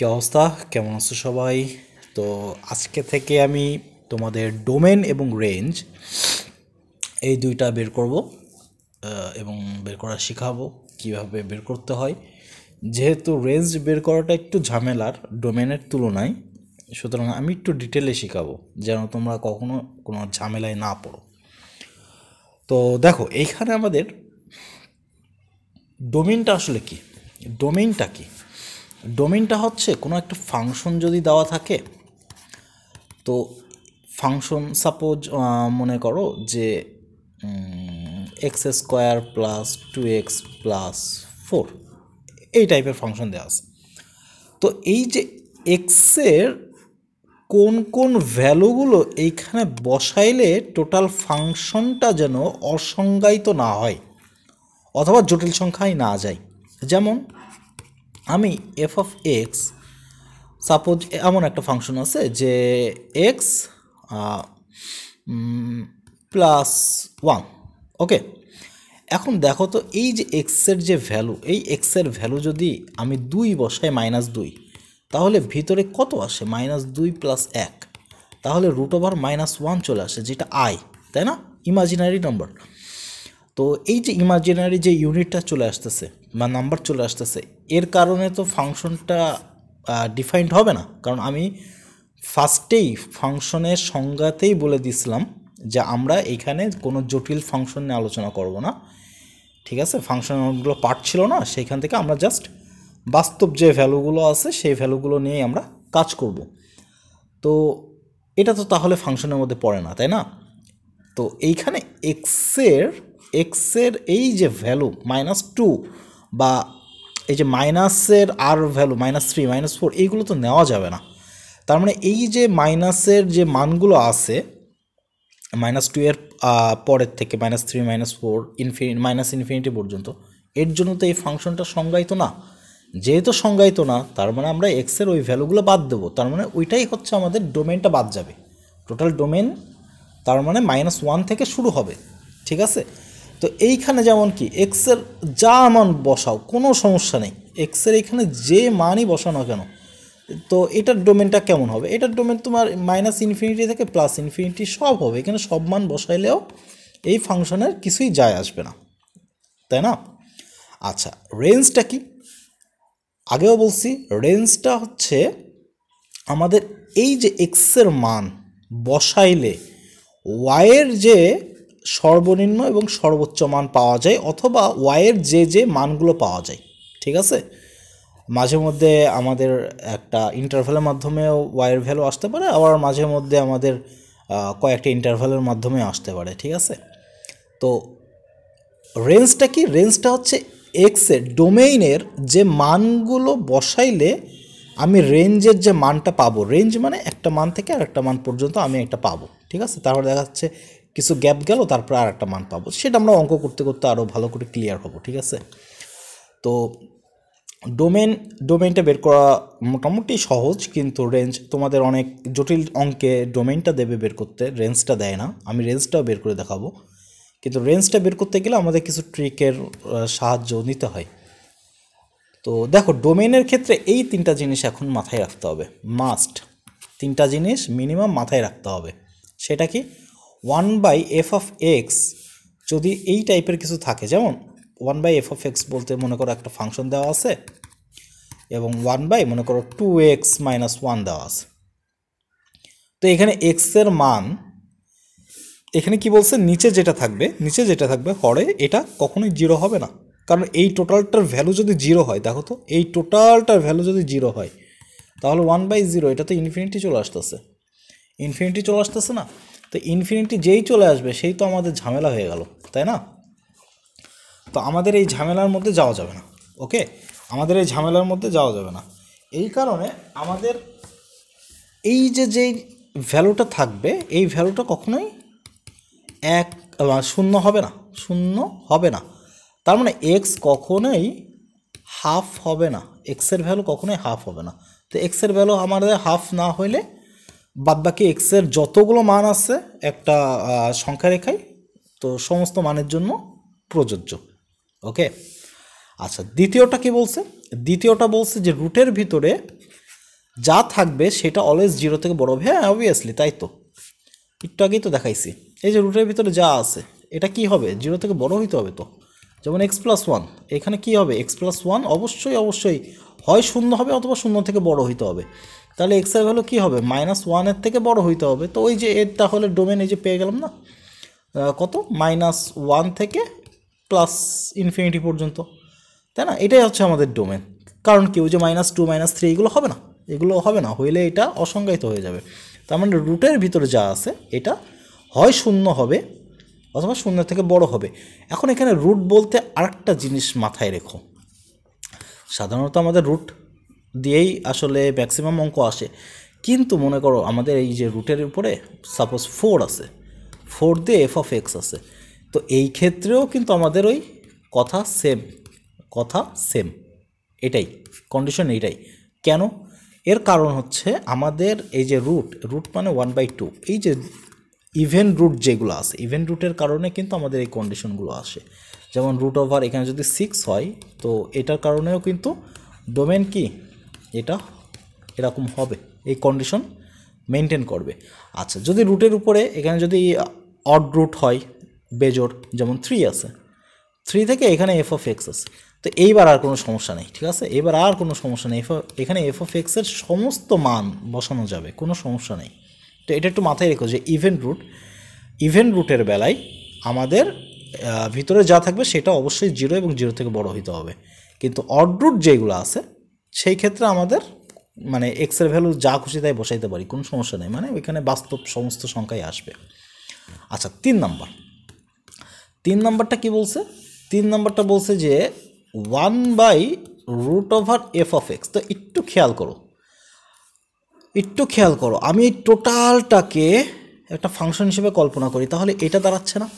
কি অবস্থা? কেমন আছো সবাই? তো আজকে থেকে আমি তোমাদের ডোমেন এবং রেঞ্জ এই দুইটা বের করব এবং বের করা শেখাবো কিভাবে বের করতে হয়। যেহেতু রেঞ্জ বের করাটা একটু ঝামেলার ডোমেনের তুলনায়, সুতরাং আমি একটু ডিটেলে শেখাবো যেন তোমরা কখনো কোনো ঝামেলায় না পড়ো। তো দেখো, এইখানে আমাদের ডোমেনটা আসলে কি? ডোমেনটা কি? ডোমেনটা হচ্ছে কোনো একটা ফাংশন যদি দেওয়া থাকে, তো ফাংশন সাপোজ মনে করো যে x² প্লাস 2x প্লাস 4 এই টাইপের ফাংশন দেওয়া আছে। তো এই যে এক্সের কোন কোন ভ্যালুগুলো এইখানে বসাইলে টোটাল ফাংশনটা যেন অসংজ্ঞায়িত না হয় অথবা জটিল সংখ্যায় না যায়। যেমন আমি এফ অফ এক্স, সাপোজ এমন একটা ফাংশন আছে যে এক্স প্লাস 1, ওকে। এখন দেখো তো, এই যে এক্সের যে ভ্যালু, এই এক্সের ভ্যালু যদি আমি 2 বসাই -2, তাহলে ভিতরে কত আসে? -2 প্লাস 1, তাহলে √1 চলে আসে, যেটা আই, তাই না? Imaginary number. তো এই যে ইমাজিনারি যে ইউনিটটা চলে আসতেছে বা নাম্বার চলে আসতেছে, এর কারণে তো ফাংশনটা ডিফাইন্ড হবে না, কারণ আমি ফার্স্টেই ফাংশনের সংজ্ঞাতেই বলে দিছিলাম যে আমরা এইখানে কোনো জটিল ফাংশন নিয়ে আলোচনা করব না, ঠিক আছে? ফাংশনগুলো পার্ট ছিল না, সেইখান থেকে আমরা জাস্ট বাস্তব যে ভ্যালুগুলো আছে সেই ভ্যালুগুলো নিয়েই আমরা কাজ করব। তো এটা তো তাহলে ফাংশনের মধ্যে পড়ে না, তাই না? তো এইখানে এক্সের এই যে ভ্যালু -2 বা এই যে মাইনাসের আর ভ্যালু -3 -4 এইগুলো তো নেওয়া যাবে না। তার মানে এই যে মাইনাসের যে মানগুলো আছে -2 এর পরের থেকে -3 -4 ইনফিনিটি পর্যন্ত, এর জন্য তো এই ফাংশনটা সংজ্ঞায়িত না। যেহেতু সংজ্ঞায়িত না, তার মানে আমরা এক্সের ওই ভ্যালুগুলো বাদ দেবো। তার মানে ওইটাই হচ্ছে আমাদের ডোমেনটা বাদ যাবে, টোটাল ডোমেন। তার মানে -1 থেকে শুরু হবে, ঠিক আছে? তো এইখানে যেমন কি এক্সের যা মান বসাও কোনো সমস্যা নেই, এক্সের এখানে যে মানই বসানো কেন, তো এটার ডোমেনটা কেমন হবে? এটার ডোমেন তোমার -ইনফিনিটি থেকে +ইনফিনিটি সব হবে, এখানে সব মান বসাইলেও এই ফাংশনের কিছুই যায় আসবে না, তাই না? আচ্ছা, রেঞ্জটা কি? আগেও বলছি, রেঞ্জটা হচ্ছে আমাদের এই যে এক্সের মান বসাইলে ওয়াইয়ের যে সর্বনিম্ন এবং সর্বোচ্চ মান পাওয়া যায়, অথবা ওয়াইয়ের যে যে মানগুলো পাওয়া যায়, ঠিক আছে? মাঝে মধ্যে আমাদের একটা ইন্টারভ্যালের মাধ্যমেও ওয়াইয়ের ভ্যালু আসতে পারে, আবার মাঝে মধ্যে আমাদের কয়েকটা ইন্টারভ্যালের মাধ্যমে আসতে পারে, ঠিক আছে? তো রেঞ্জটা কি? রেঞ্জটা হচ্ছে এক্সের ডোমেইনের যে মানগুলো বসাইলে আমি রেঞ্জের যে মানটা পাবো, রেঞ্জ মানে একটা মান থেকে আর একটা মান পর্যন্ত আমি একটা পাবো, ঠিক আছে? তারপর দেখা যাচ্ছে কিছু গ্যাপ গেল, তারপর আর একটা মান পাবো, সেটা আমরা অঙ্ক করতে করতে আরও ভালো করে ক্লিয়ার হবো, ঠিক আছে? তো ডোমেনটা বের করা মোটামুটি সহজ, কিন্তু রেঞ্জ তোমাদের অনেক জটিল অঙ্কে ডোমেনটা দেবে বের করতে, রেঞ্জটা দেয় না। আমি রেঞ্জটাও বের করে দেখাবো, কিন্তু রেঞ্জটা বের করতে গেলে আমাদের কিছু ট্রিকের সাহায্য নিতে হয়। তো দেখো, ডোমেনের ক্ষেত্রে এই 3টা জিনিস এখন মাথায় রাখতে হবে, মাস্ট 3টা জিনিস মিনিমাম মাথায় রাখতে হবে। সেটা কি? 1/f(x) যদি এই টাইপের কিছু থাকে, যেমন 1/f(x) বলতে মনে করো একটা ফাংশন দেওয়া আছে এবং 1/ মনে করো 2x - 1 দেওয়া আছে। তো এখানে x এর মান, এখানে কি বলছে, নিচে যেটা থাকবে হরে, এটা কখনোই 0 হবে না, কারণ এই টোটালটার ভ্যালু যদি 0 হয়, দেখো তো, এই টোটালটার ভ্যালু যদি 0 হয়, তাহলে 1/0, এটা তো ইনফিনিটি চলে আসতেছে না? তো ইনফিনিটি যেই চলে আসবে সেই তো আমাদের ঝামেলা হয়ে গেল, তাই না? তো আমাদের এই ঝামেলার মধ্যে যাওয়া যাবে না, ওকে? আমাদের এই ঝামেলার মধ্যে যাওয়া যাবে না। এই কারণে আমাদের এই যে যেই ভ্যালুটা থাকবে, এই ভ্যালুটা কখনোই শূন্য হবে না। তার মানে এক্স কখনোই হাফ হবে না, এক্সের ভ্যালু কখনোই হাফ হবে না। তো এক্সের ভ্যালু আমাদের হাফ না হইলে বাদবাকি এক্সের যতগুলো মান আছে একটা সংখ্যা রেখায়, তো সমস্ত মানের জন্য প্রযোজ্য, ওকে? আচ্ছা, দ্বিতীয়টা কি বলছে? দ্বিতীয়টা বলছে যে রুটের ভিতরে যা থাকবে সেটা অলওয়েজ 0 থেকে বড় হবে। হ্যাঁ অবভিয়াসলি, তাই তো, একটু আগেই তো দেখাইছি। এই যে রুটের ভিতরে যা আছে এটা কি হবে, 0 থেকে বড় হইতে হবে। তো যেমন x+1, এখানে কি হবে, x+1 অবশ্যই অবশ্যই হয় 0 হবে অথবা 0 থেকে বড় হইতে হবে। তাহলে x এর ভ্যালু কী হবে, -1 থেকে বড় হইতে হবে। তো ওই যে এর তাহলে ডোমেন এই যে পেয়ে গেলাম না, কত, -1 থেকে +∞ পর্যন্ত, তাই না? এটাই হচ্ছে আমাদের ডোমেন। কারণ কি, ওই যে -2 -3 এগুলো হবে না, এগুলো হবে না, হইলে এটা অসংজ্ঞায়িত হয়ে যাবে। তার মানে রুটের ভিতরে যা আছে এটা হয় 0 হবে অথবা 0 থেকে বড় হবে। এখন এখানে রুট বলতে আরেকটা জিনিস মাথায় রেখো, সাধারণত আমাদের রুট দিয়েই আসলে ম্যাক্সিমাম অঙ্ক আসে, কিন্তু মনে করো আমাদের এই যে রুটের উপরে সাপোজ 4 আছে, 4 দিয়ে f(x) আছে, তো এই ক্ষেত্রেও কিন্তু আমাদের ওই কথা সেম, এটাই কন্ডিশন, এইটাই। কেন? এর কারণ হচ্ছে আমাদের এই যে রুট মানে 1/2, এই যে ইভেন রুট যেগুলো আছে, ইভেন রুটের কারণে কিন্তু আমাদের এই কন্ডিশনগুলো আসে। যেমন √, এখানে যদি 6 হয়, তো এটার কারণেও কিন্তু ডোমেন কি এটা এরকম হবে, এই কন্ডিশন মেনটেন করবে। আচ্ছা, যদি রুটের উপরে এখানে যদি অড রুট হয়, বেজোড়, যেমন 3 আছে, 3 থেকে এখানে f(x) আছে, তো এইবার আর কোনো সমস্যা নেই, ঠিক আছে? এবার আর কোনো সমস্যা নেই, এখানে f(x) এর সমস্ত মান বসানো যাবে, কোনো সমস্যা নেই। তো এটা একটু মাথায় রেখো যে ইভেন রুটের বেলায় আমাদের ভিতরে যা থাকবে সেটা অবশ্যই 0 এবং 0 থেকে বড় হইতে হবে। কিন্তু অড রুট যেগুলো আছে সেই ক্ষেত্রে আমাদের মানে x এর ভ্যালু যা খুশি তাই বসাইতে পারি, কোনো সমস্যা নেই, মানে ওইখানে বাস্তব সমস্ত সংখ্যাই আসবে। আচ্ছা, 3 নাম্বারটা কি বলছে? 3 নাম্বারটা বলছে যে 1/√f(x). তো একটু খেয়াল করো, আমি এই টোটালটাকে একটা ফাংশন হিসেবে কল্পনা করি, তাহলে এটা দাঁড়াচ্ছে না?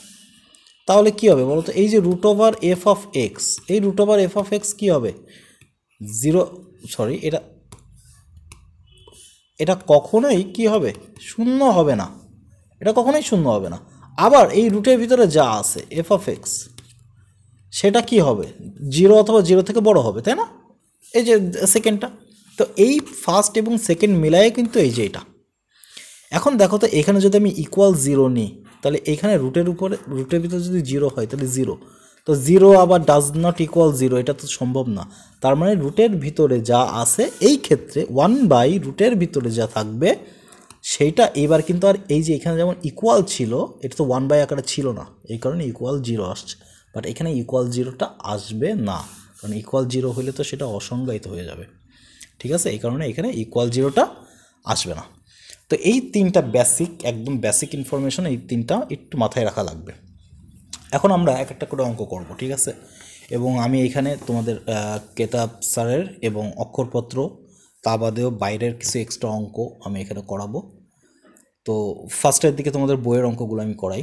তাহলে কি হবে বলো তো? এই যে √f(x), এই √f(x) কি হবে, 0, সরি, এটা কখনোই কি হবে, 0 হবে না, এটা কখনোই 0 হবে না। আবার এই রুটের ভিতরে যা আছে f(x), সেটা কি হবে, 0 অথবা 0 থেকে বড় হবে, তাই না? এই যে সেকেন্ডটা, তো এই ফার্স্ট এবং সেকেন্ড মিলায়ে কিন্তু এই যে এটা। এখন দেখো তো, এখানে যদি আমি =0 নিই, তাহলে এখানে রুটের ভিতরে যদি 0 হয় তাহলে 0, তো 0 আবার ডাজ নট ইকুয়াল 0, এটা তো সম্ভব না। তার মানে রুটের ভিতরে যা আছে এই ক্ষেত্রে 1/√এর ভিতরে যা থাকবে সেইটা এবার কিন্তু আর এই যে এখানে যেমন ইকুয়াল ছিল, এটা তো 1/, আকারে ছিল না, এই কারণে =0 আসছে। বাট এখানে =0টা আসবে না, কারণ =0 হলে তো সেটা অসংজ্ঞায়িত হয়ে যাবে, ঠিক আছে? এই কারণে এখানে =0টা আসবে না। তো এই 3টা একদম বেসিক ইনফরমেশন, এই 3টা একটু মাথায় রাখা লাগবে। এখন আমরা এক একটা করে অঙ্ক করব, ঠিক আছে? এবং আমি এখানে তোমাদের কেতাব স্যারের এবং অক্ষরপত্র তা বাদেও বাইরের কিছু এক্সট্রা অঙ্ক আমি এখানে করাবো। তো ফার্স্টের দিকে তোমাদের বইয়ের অঙ্কগুলো আমি করাই।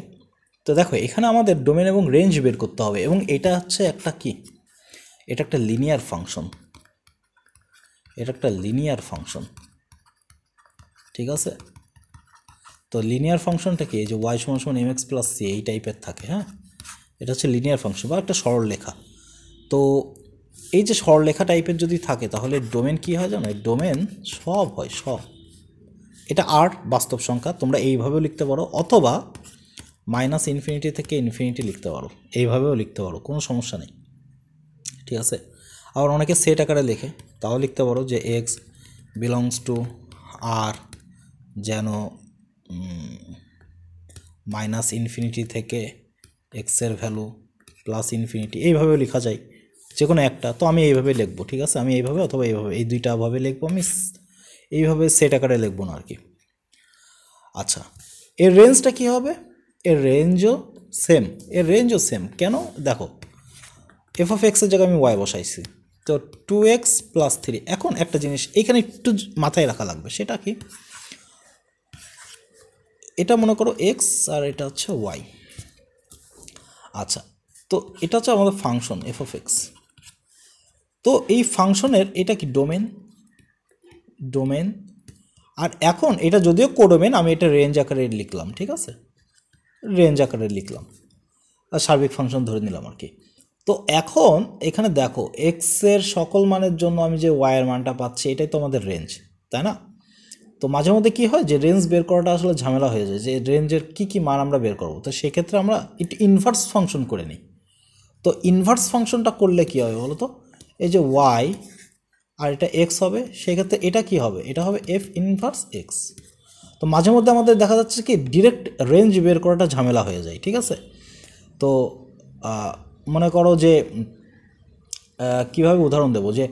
তো দেখো, এখানে আমাদের ডোমেন এবং রেঞ্জ বের করতে হবে, এবং এটা হচ্ছে একটা কি, এটা একটা লিনিয়ার ফাংশন, ঠিক আছে? তো লিনিয়ার ফাংশনটা কি, এই যে y = mx + c এই টাইপের থাকে, হ্যাঁ, এটা হচ্ছে লিনিয়ার ফাংশন বা একটা সরলরেখা। তো এই যে সরলরেখা টাইপের যদি থাকে তাহলে ডোমেন কি হয় জানো, ডোমেন সব হয়, সব। এটা আর বাস্তব সংখ্যা, তোমরা এইভাবেও লিখতে পারো, অথবা -∞ থেকে ∞ লিখতে পারো, এইভাবেও লিখতে পারো, কোনো সমস্যা নেই, ঠিক আছে? আবার অনেকে সেট আকারে লেখে, তাও লিখতে পারো যে x belongs to r, যেন -∞ থেকে x এর ভ্যালু +∞, এইভাবেও লেখা যায়, যে কোনো একটা। তো আমি এইভাবে লিখবো, ঠিক আছে? আমি এইভাবে অথবা এইভাবে, এই দুইটা ভাবে লিখবো, আমি এইভাবে সেট আকারে লিখবো না আর কি। আচ্ছা, এর রেঞ্জটা কি হবে? এর রেঞ্জও সেম। কেন? দেখো, f(x) এর জায়গায় আমি y বসাইছি, তো 2x + 3। এখন একটা জিনিস এখানে একটু মাথায় রাখা লাগবে, সেটা কি, এটা মনে করো x আর এটা হচ্ছে y। আচ্ছা, তো এটা হচ্ছে আমাদের ফাংশন f(x). তো এই ফাংশনের এটা কি ডোমেন, আর এখন এটা যদিও কোডোমেন, আমি এটা রেঞ্জ আকারে লিখলাম, ঠিক আছে? আর সার্বিক ফাংশন ধরে নিলাম আর কি। তো এখন এখানে দেখো, x এর সকল মানের জন্য আমি যে y এর মানটা পাচ্ছি, এটাই তো আমাদের রেঞ্জ, তাই না? তো মাঝে মধ্যে কী হয় যে রেঞ্জ বের করাটা আসলে ঝামেলা হয়ে যায়, যে রেঞ্জের কী মান আমরা বের করবো। তো সেক্ষেত্রে আমরা একটু ইনভার্স ফাংশন করে নিই। তো ইনভার্স ফাংশনটা করলে কী হবে বলো তো, এই যে ওয়াই আর এটা এক্স হবে, সেক্ষেত্রে এটা কি হবে, এটা হবে এফ ইনভার্স এক্স। তো মাঝে মধ্যে আমাদের দেখা যাচ্ছে কি ডিরেক্ট রেঞ্জ বের করাটা ঝামেলা হয়ে যায়, ঠিক আছে? তো মনে করো যে কীভাবে উদাহরণ দেব, যে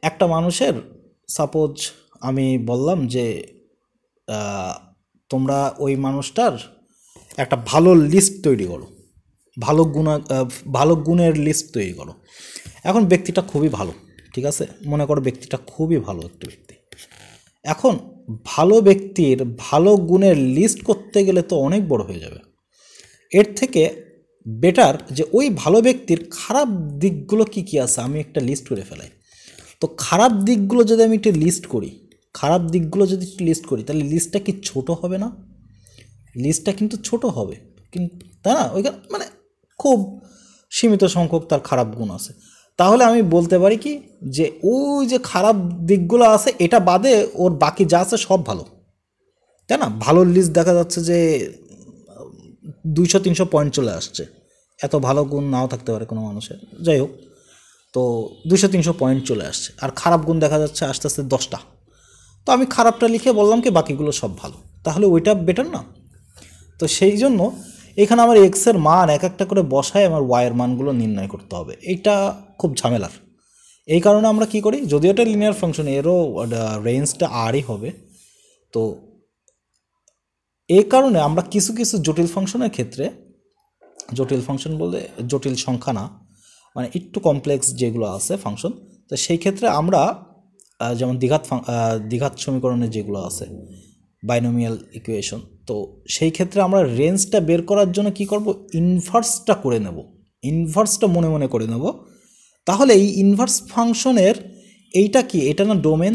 একটা মানুষের সাপোজ আমি বললাম যে তোমরা ওই মানুষটার একটা ভালো লিস্ট তৈরি করো, ভালো গুণের লিস্ট তৈরি করো। এখন ব্যক্তিটা খুবই ভালো, ঠিক আছে, মনে করো ব্যক্তিটা খুবই ভালো একটা ব্যক্তি। এখন ভালো ব্যক্তির ভালো গুণের লিস্ট করতে গেলে তো অনেক বড় হয়ে যাবে। এর থেকে বেটার যে ওই ভালো ব্যক্তির খারাপ দিকগুলো কি কি আছে আমি একটা লিস্ট করে ফেলাই। তো খারাপ দিকগুলো যদি আমি একটু লিস্ট করি, তাহলে লিস্টটা কি ছোট হবে না? লিস্টটা কিন্তু ছোট হবে, কিন্তু তাই না? ওইখানে মানে খুব সীমিত সংখ্যক তার খারাপ গুণ আছে। তাহলে আমি বলতে পারি কি যে ওই যে খারাপ দিকগুলো আছে এটা বাদে ওর বাকি যা আছে সব ভালো, তাই না? ভালো লিস্ট দেখা যাচ্ছে যে 200-300 পয়েন্ট চলে আসছে। এত ভালো গুণ নাও থাকতে পারে কোনো মানুষের, যাই হোক, তো 200-300 পয়েন্ট চলে আসছে। আর খারাপ গুণ দেখা যাচ্ছে আস্তে আস্তে 10টা। তো আমি খারাপটা লিখে বললাম কি বাকিগুলো সব ভালো, তাহলে ওইটা বেটার না? তো সেই জন্য এখানে আমার এক্সের মান এক একটা করে বসায় আমার ওয়াইয়ের মানগুলো নির্ণয় করতে হবে। এইটা খুব ঝামেলার। এই কারণে আমরা কি করি, যদিও এটা লিনিয়ার ফাংশন, এরও রেঞ্জটা আরই হবে। তো এই কারণে আমরা কিছু কিছু জটিল ফাংশনের ক্ষেত্রে, জটিল ফাংশন বলতে জটিল সংখ্যা না, মানে একটু কমপ্লেক্স যেগুলো আছে ফাংশন, তো সেই ক্ষেত্রে আমরা যেমন দ্বিঘাত সমীকরণের যেগুলো আছে বাইনোমিয়াল ইকুয়েশন, তো সেই ক্ষেত্রে আমরা রেঞ্জটা বের করার জন্য কি করব, ইনভার্সটা করে নেব, ইনভার্সটা মনে মনে করে নেব। তাহলে এই ইনভার্স ফাংশনের এইটা কি, এটা না ডোমেন,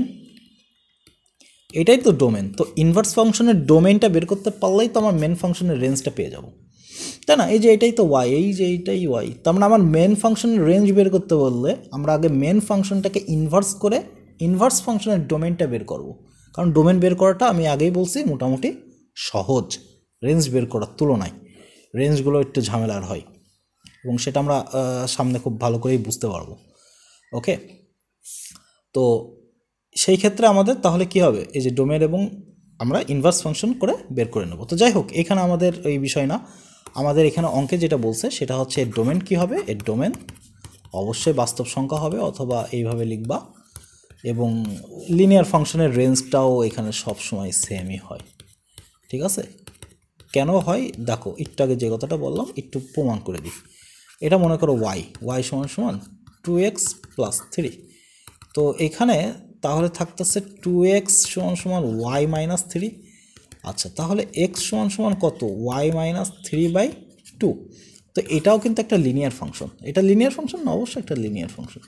এটাই তো ডোমেন। তো ইনভার্স ফাংশনের ডোমেনটা বের করতে পারলেই তো আমার মেন ফাংশনের রেঞ্জটা পেয়ে যাব, তাই না? এই যে এটাই তো ওয়াই, এই যে এইটাই ওয়াই, তার মানে আমার মেন ফাংশনের রেঞ্জ বের করতে বললে আমরা আগে মেন ফাংশনটাকে ইনভার্স করে ইনভার্স ফাংশনের ডোমেনটা বের করব। কারণ ডোমেন বের করাটা আমি আগেই বলছি মোটামুটি সহজ রেঞ্জ বের করার তুলনায়। রেঞ্জগুলো একটু ঝামেলার হয় এবং সেটা আমরা সামনে খুব ভালো করেই বুঝতে পারবো। ওকে, তো সেই ক্ষেত্রে আমাদের তাহলে কি হবে, এই যে ডোমেন এবং আমরা ইনভার্স ফাংশন করে বের করে নেব। তো যাই হোক, এখানে আমাদের এই বিষয় না, আমাদের এখানে অঙ্কে যেটা বলছে সেটা হচ্ছে এর ডোমেন কী হবে। এর ডোমেন অবশ্যই বাস্তব সংখ্যা হবে, অথবা এইভাবে লিখবা, এবং লিনিয়ার ফাংশনের রেঞ্জটাও এখানে সব সময় সেমই হয়, ঠিক আছে? কেন হয় দেখো, একটু আগে যে কথাটা বললাম একটু প্রমাণ করে দিই। এটা মনে করো ওয়াই সমান সমান 2x + 3। তো এখানে তাহলে থাকতেছে 2x সমান সমান y - 3। আচ্ছা, তাহলে x সমান সমান কত, y - 3/2। তো এটাও কিন্তু একটা লিনিয়ার ফাংশন। এটা লিনিয়ার ফাংশন না? অবশ্যই একটা লিনিয়ার ফাংশন।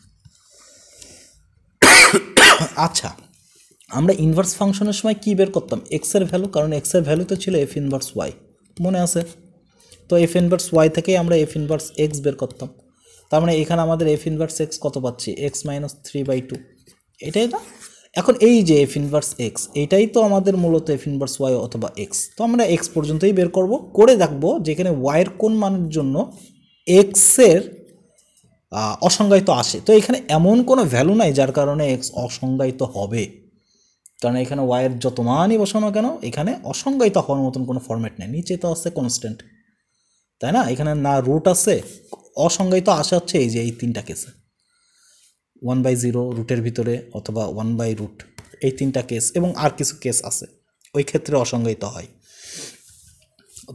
আচ্ছা, আমরা ইনভার্স ফাংশনের সময় কী বের করতাম, এক্সের ভ্যালু, কারণ এক্সের ভ্যালু তো ছিল এফ ইনভার্স ওয়াই, মনে আছে? তো এফ ইনভার্স ওয়াই থেকেই আমরা এফ ইনভার্স এক্স বের করতাম। তার মানে এখানে আমাদের এফ ইনভার্স এক্স কত পাচ্ছি, x - 3/2, এটাই না? এখন এই যে এফ ইনভার্স এক্স, এইটাই তো আমাদের মূলত এফ ইনভার্স ওয়াই অথবা এক্স। তো আমরা এক্স পর্যন্তই বের করব, করে দেখবো যেখানে ওয়াইয়ের কোন মানের জন্য এক্সের অসংজ্ঞায়িত আসে। তো এখানে এমন কোনো ভ্যালু নাই যার কারণে এক্স অসংজ্ঞায়িত হবে, কারণ এখানে ওয়াইয়ের যত মানই বসানো কেন এখানে অসংজ্ঞায়িত হওয়ার মতন কোনো ফরম্যাট নেই। নিচে তো আছে কনস্ট্যান্ট, তাই না? এখানে না রুট আছে, অসংজ্ঞায়িত আসা হচ্ছে এই যে এই তিনটা কেসে, 1/0 রুটের ভিতরে, অথবা 1/√, এই তিনটা কেস, এবং আর কিছু কেস আছে ওই ক্ষেত্রে অসংজ্ঞায়িত হয়।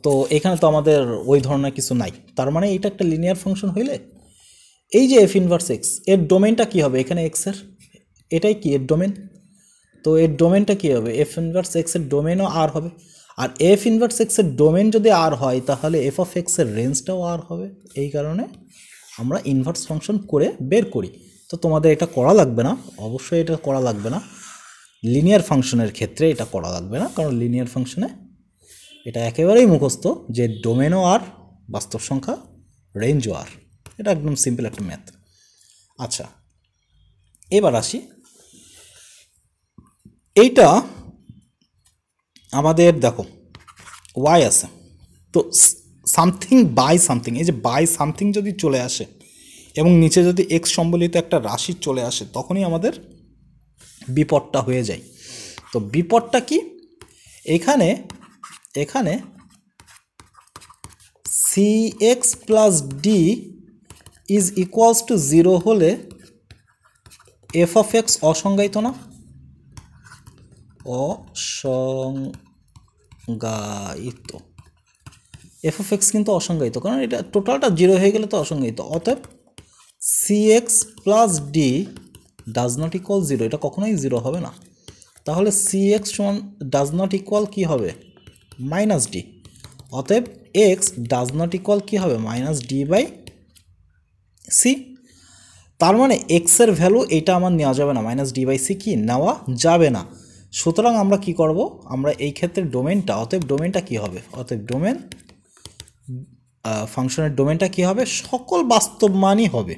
তো এখানে তো আমাদের ওই ধরনের কিছু নাই। তার মানে এটা একটা লিনিয়ার ফাংশন হইলে এই যে এফ ইনভার্স এক্স, এর ডোমেনটা কী হবে, এখানে এক্সের এটাই কি এর ডোমেন। তো এর ডোমেনটা কী হবে, এফ ইনভার্স এক্সের ডোমেনও আর হবে। আর এফ ইনভার্স এক্সের ডোমেন যদি আর হয় তাহলে এফ অফ এক্সের রেঞ্জটাও আর হবে। এই কারণে আমরা ইনভার্স ফাংশন করে বের করি। তো তোমাদের এটা করা লাগবে না, অবশ্যই এটা করা লাগবে না। লিনিয়ার ফাংশনের ক্ষেত্রে এটা করা লাগবে না, কারণ লিনিয়ার ফাংশনে এটা একেবারেই মুখস্থ যে ডোমেনও আর বাস্তব সংখ্যা রেঞ্জও আর, এটা একদম সিম্পল একটা ম্যাথ। আচ্ছা, এবার আসি এইটা আমাদের দেখো ওয়াই আছে, তো সামথিং বাই সামথিং, এই যে বাই সামথিং যদি চলে আসে এবং নিচে যদি এক্স সম্বলিত একটা রাশি চলে আসে, তখনই আমাদের বিপদটা হয়ে যায়। তো বিপদটা কি, এখানে এখানে C X plus D is equals to 0 হলে এফ অফ এক্স অসংজ্ঞায়িত না? অসংজ্ঞায়িত। এফ অফ এক্স কিন্তু অসংজ্ঞায়িত, কারণ এটা টোটালটা 0 হয়ে গেলে তো অসংজ্ঞায়িত। অতএব C X plus D does not equal 0, এটা কখনোই 0 হবে না। তাহলে সি এক্স সমান ডাজ নট ইকুয়াল কী হবে, মাইনাস ডি। অতএব এক্স ডাজ নট ইকুয়াল কী হবে, মাইনাস ডি বাই সি। তার মানে এক্সের ভ্যালু এটা আমার নেওয়া যাবে না, মাইনাস ডি বাই সি কি নেওয়া যাবে না। সুতরাং আমরা কি করব, আমরা এই ক্ষেত্রে ডোমেনটা, অতএব ডোমেনটা কি হবে, অতএব ডোমেন ফাংশনের ডোমেনটা কি হবে, সকল বাস্তব মানই হবে,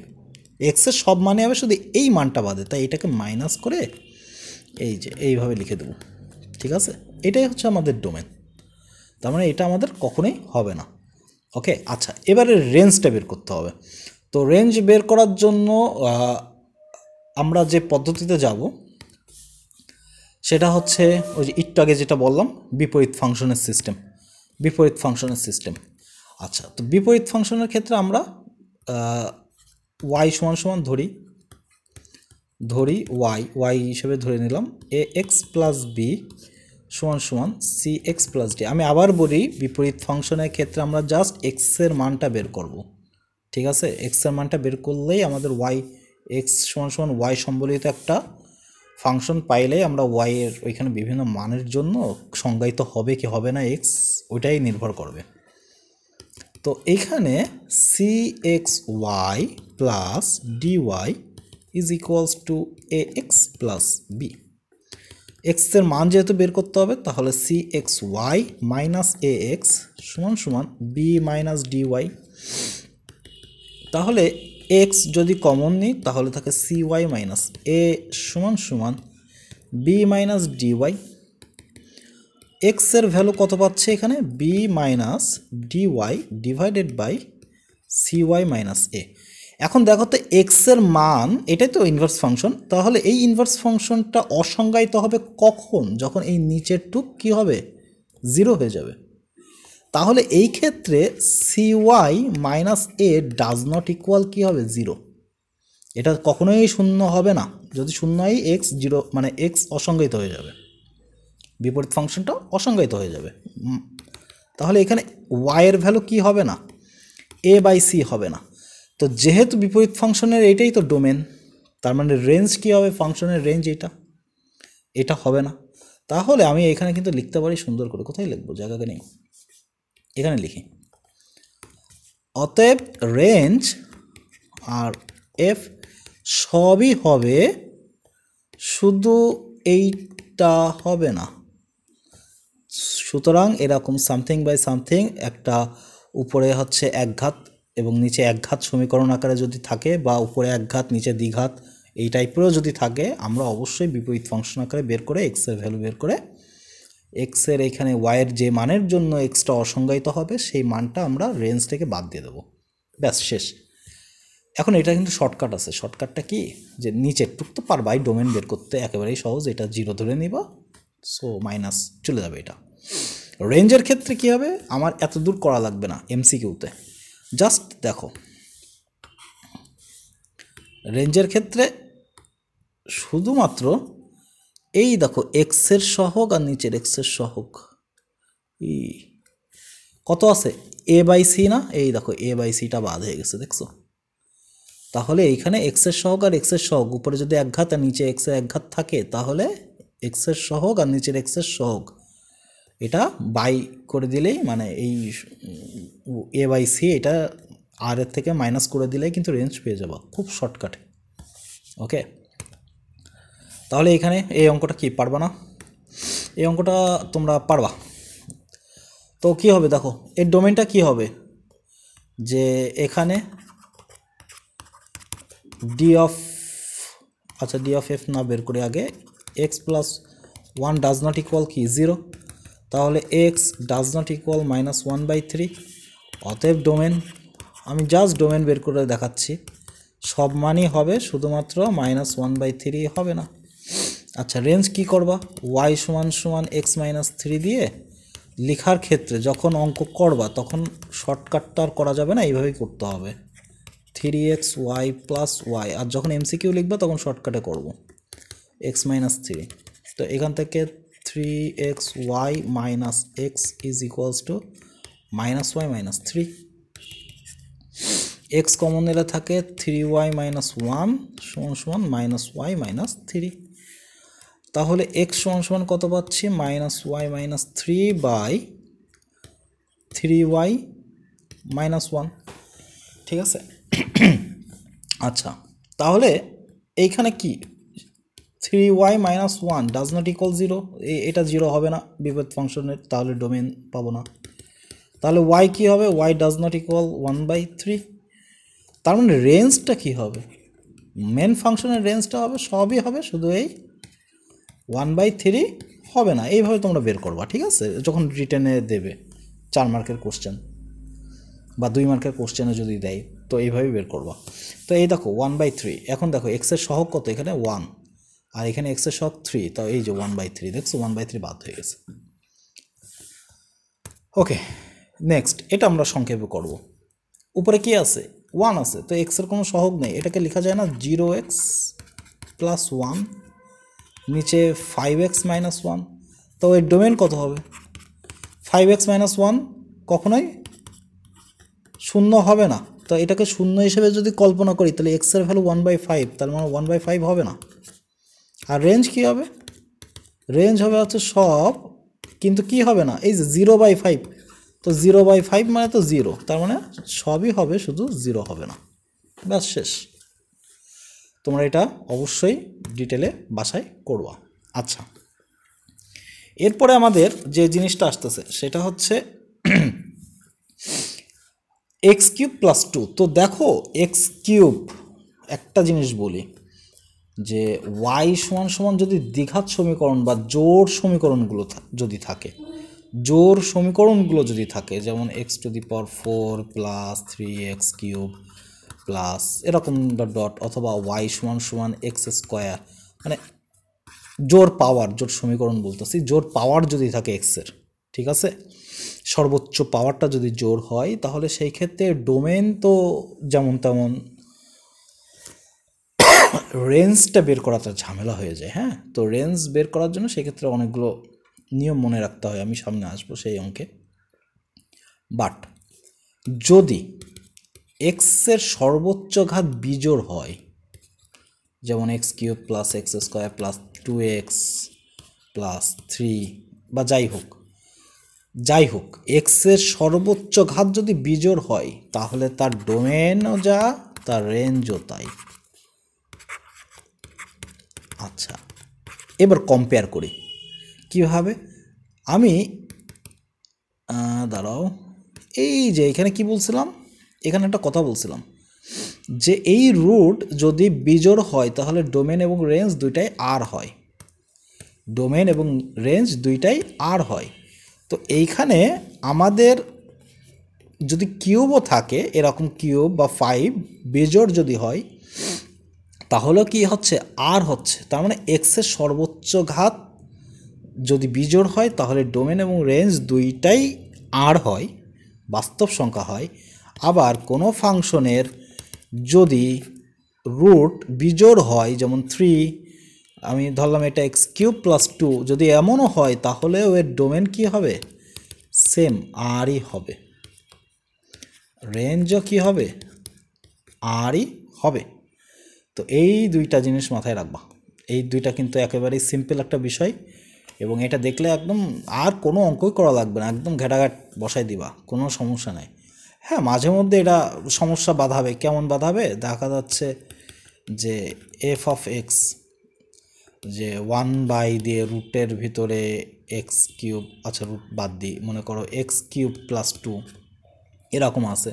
এক্সের সব মানে হবে, শুধু এই মানটা বাদে। তাই এটাকে মাইনাস করে এই যে এইভাবে লিখে দেব, ঠিক আছে? এটাই হচ্ছে আমাদের ডোমেন। তার মানে এটা আমাদের কখনোই হবে না। ওকে, আচ্ছা, এবারে রেঞ্জটা বের করতে হবে। তো রেঞ্জ বের করার জন্য আমরা যে পদ্ধতিতে যাব সেটা হচ্ছে ওই যে একটু আগে যেটা বললাম, বিপরীত ফাংশনের সিস্টেম। বিপরীত ফাংশনের সিস্টেম, আচ্ছা, তো বিপরীত ফাংশনের ক্ষেত্রে আমরা ওয়াই সমান সমান ধরি ওয়াই হিসেবে ধরে নিলাম এ এক্স প্লাস বি সমান সমান সি এক্স প্লাস ডি। আমি আবার বলি, বিপরীত ফাংশনের ক্ষেত্রে আমরা জাস্ট এক্সের মানটা বের করব, ঠিক আছে? এক্সের মানটা বের করলেই আমাদের ওয়াই এক্স সমান সমান ওয়াই সম্বলিত একটা ফাংশন পাইলেই আমরা ওয়াই এর ওইখানে বিভিন্ন মানের জন্য সংজ্ঞায়িত হবে কি হবে না এক্স, ওইটাই নির্ভর করবে। তো এইখানে C X Y plus D Y is equals to A X plus B. এক্সের মান যেহেতু বের করতে হবে, তাহলে C X Y minus A X সমান সমান বি মাইনাস ডি ওয়াই। তাহলে এক্স যদি কমন নিই তাহলে থাকে সি ওয়াই মাইনাস এ সমান সমান বি মাইনাস ডি ওয়াই। এক্সের ভ্যালু কত পাচ্ছে এখানে, B minus D Y divided by C Y minus A. এখন দেখো তো এক্সের মান, এটাই তো ইনভার্স ফাংশন, তাহলে এই ইনভার্স ফাংশনটা অসংজ্ঞায়িত হবে কখন, যখন এই নিচের টুক কী হবে, 0 হয়ে যাবে। তাহলে এই ক্ষেত্রে C Y minus A does not equal কী হবে, 0। এটা কখনোই শূন্য হবে না, যদি শূন্য হয় এক্স 0, মানে এক্স অসংজ্ঞায়িত হয়ে যাবে, বিপরীত ফাংশনটা অসংজ্ঞায়িত হয়ে যাবে। তাহলে এখানে ওয়াইয়ের ভ্যালু কি হবে না, এ বাই সি হবে না। তো যেহেতু বিপরীত ফাংশনের এটাই তো ডোমেন, তার মানে রেঞ্জ কী হবে, ফাংশনের রেঞ্জ এটা হবে না। তাহলে আমি এখানে কিন্তু লিখতে পারি সুন্দর করে, কোথায় লিখবো, জায়গাকে নেই, এখানে লিখি। অতএব রেঞ্জ আর এফ সবই হবে, শুধু এইটা হবে না। সুতরাং এরকম সামথিং বাই সামথিং একটা উপরে হচ্ছে একঘাত এবং নিচে একঘাত সমীকরণ আকারে যদি থাকে, বা উপরে একঘাত নিচে দ্বিঘাত এই টাইপেরও যদি থাকে, আমরা অবশ্যই বিপরীত ফাংশন আকারে বের করে এক্সের ভ্যালু বের করে এক্সের এখানে ওয়াইয়ের যে মানের জন্য এক্সটা অসংজ্ঞায়িত হবে সেই মানটা আমরা রেঞ্জ থেকে বাদ দিয়ে দেবো, ব্যাস শেষ। এখন এটা কিন্তু শর্টকাট আছে, শর্টকাটটা কি, যে নিচের টুক তো পারবাই ডোমেন বের করতে, একেবারেই সহজ, এটা 0 ধরে নিবা, সো মাইনাস চলে যাবে। এটা রেঞ্জের ক্ষেত্রে কি হবে, আমার এত দূর করা লাগবে না, এমসিকিউতে জাস্ট দেখো, রেঞ্জের ক্ষেত্রে শুধুমাত্র এই দেখো এক্সের সহগ আর নিচের এক্সের সহগ কত আছে, এ বাই সি না, এই দেখো এ বাই সিটা বাদ হয়ে গেছে, দেখছো? তাহলে এইখানে এক্সের সহগ আর এক্সের সহগ, উপরে যদি একঘাত আর নিচে এক্সের একঘাত থাকে, তাহলে এক্সের সহগ আর নিচের এক্সের সহগ এটা বাই করে দিলেই, মানে এই এ বাই সি এটা আর এর থেকে মাইনাস করে দিলেই কিন্তু রেঞ্জ পেয়ে যাবো, খুব শর্টকাটে। ওকে, তাহলে এখানে এই অঙ্কটা কি পারবা না, এই অঙ্কটা তোমরা পারবা। তো কি হবে দেখো, এর ডোমেনটা কি হবে, যে এখানে ডি অফ, আচ্ছা ডি অফ এফ না বের করে আগে x plus 1 does not equal কি 0, তাহলে x ডাজ নট ইকুয়াল -1/3। অতএব ডোমেন, আমি জাস্ট ডোমেন বের করে দেখাচ্ছি, সব মানই হবে, শুধুমাত্র -1/3 হবে না। আচ্ছা, রেঞ্জ কি করবা, y = x - 3 দিয়ে লেখার ক্ষেত্রে যখন অঙ্ক করবা তখন শর্টকাটটা আর করা যাবে না, এইভাবেই করতে হবে 3xy + y, আর যখন এমসিকিউ লিখবা তখন শর্টকাটে করব x - 3। তো এখান থেকে 3xy - x is equals two -y - 3। x common নিলে থাকে 3y - 1 = -y - 3। তাহলে x সমান কত পাচ্ছি, -y - 3/3y - 1, ঠিক আছে। আচ্ছা, তাহলে এইখানে কি 3y - 1 ডাজ নট ইকুয়াল 0, এটা 0 হবে না বিপরীত ফাংশনের, তাহলে ডোমেন পাবো না। তাহলে y কি হবে, y ডাজ নট ইকুয়াল 1/3। তার মানে রেঞ্জটা কি হবে, মেন ফাংশনের রেঞ্জটা হবে, সবই হবে, শুধু এই 1/3 হবে না। এইভাবে তোমরা বের করবা, ঠিক আছে, যখন রিটেনে দেবে 4 মার্কের কোশ্চেন বা 2 মার্কের কোশ্চেনে যদি দেয়, তো এইভাবেই বের করবা। তো এই দেখো 1/3, এখন দেখো এক্সের সহগ কত, এখানে 1, আর এখানে এক্সের সহগ 3, তো এই যে 1/3, দেখছো 1/3 বাদ হয়ে গেছে। ওকে, নেক্সট এটা আমরা সংক্ষেপে করব। উপরে কি আছে, 1 আছে, তো এক্সের কোনো সহগ নেই, এটাকে লেখা যায় না 0x + 1, নিচে 5x - 1, তো এর ডোমেন কত হবে, 5x - 1 কখনোই শূন্য হবে না, তো এটাকে শূন্য হিসেবে যদি কল্পনা করি তাহলে এক্সের ভ্যালু 1/5, তার মানে 1/5 হবে না। আর রেঞ্জ কি হবে, রেঞ্জ হবে হচ্ছে সব, কিন্তু কি হবে না, এই যে 0/5, তো 0/5 মানে তো 0, তার মানে সবই হবে, শুধু 0 হবে না, ব্যাস শেষ। তোমরা এটা অবশ্যই ডিটেলে বাসায় করবা। আচ্ছা, এরপরে আমাদের যে জিনিসটা আসতেছে সেটা হচ্ছে x³ + 2। তো দেখো x³ একটা জিনিস বলি, যে y = যদি দ্বিঘাত সমীকরণ বা জোড় সমীকরণগুলো যদি থাকে, জোড় সমীকরণগুলো যদি থাকে, যেমন x⁴ + 3x³ প্লাস এরকম ডট, অথবা y = x², মানে জোর পাওয়ার, জোর সমীকরণ বলতেছি, জোর পাওয়ার যদি থাকে এক্সের, ঠিক আছে, সর্বোচ্চ পাওয়ারটা যদি জোর হয়, তাহলে সেই ক্ষেত্রে ডোমেন তো যেমন তেমন, রেঞ্জটা বের করাটা ঝামেলা হয়ে যায়। হ্যাঁ, তো রেঞ্জ বের করার জন্য সেক্ষেত্রে অনেকগুলো নিয়ম মনে রাখতে হয়, আমি সামনে আসবো সেই অঙ্কে। বাট যদি এক্সের সর্বোচ্চ ঘাত বিজোড় হয়, যেমন x³ + x² + 2x + 3, বা যাই হোক এক্সের সর্বোচ্চ ঘাত যদি বিজোড় হয়, তাহলে তার ডোমেনও যা, তার রেঞ্জও তাই। আচ্ছা, এবার কম্পেয়ার করি কিভাবে, আমি দাঁড়াও, এই যে এখানে কি বলছিলাম, এখানে একটা কথা বলছিলাম যে এই রুট যদি বিজোড় হয় তাহলে ডোমেন এবং রেঞ্জ দুইটাই আর হয়, ডোমেন এবং রেঞ্জ দুইটাই আর হয়। তো এইখানে আমাদের যদি কিউবও থাকে, এরকম কিউব বা 5 বিজোড় যদি হয়, তাহলে কি হচ্ছে, আর হচ্ছে, তার মানে এক্সের সর্বোচ্চ ঘাত যদি বিজোড় হয় তাহলে ডোমেন এবং রেঞ্জ দুইটাই আর হয়, বাস্তব সংখ্যা হয়। আবার কোনো ফাংশনের যদি রুট বিজোড় হয়, যেমন 3, আমি ধরলাম এটা x³ + 2, যদি এমনও হয় তাহলেও এর ডোমেন কি হবে, সেম আরই হবে, রেঞ্জও কি হবে, আরই হবে। তো এই দুইটা জিনিস মাথায় রাখবা, এই দুইটা কিন্তু একেবারেই সিম্পল একটা বিষয়, এবং এটা দেখলে একদম আর কোনো অঙ্কই করা লাগবে না, একদম ঘেটাঘাট বসাই দিবা, কোনো সমস্যা নাই। হ্যাঁ, মাঝে মধ্যে এটা সমস্যা বাঁধাবে, কেমন বাঁধাবে, দেখা যাচ্ছে যে f(x), যে 1 দিয়ে রুটের ভিতরে x³, আচ্ছা রুট বাদ দিই, মনে করো x³ + 2 এরকম আছে,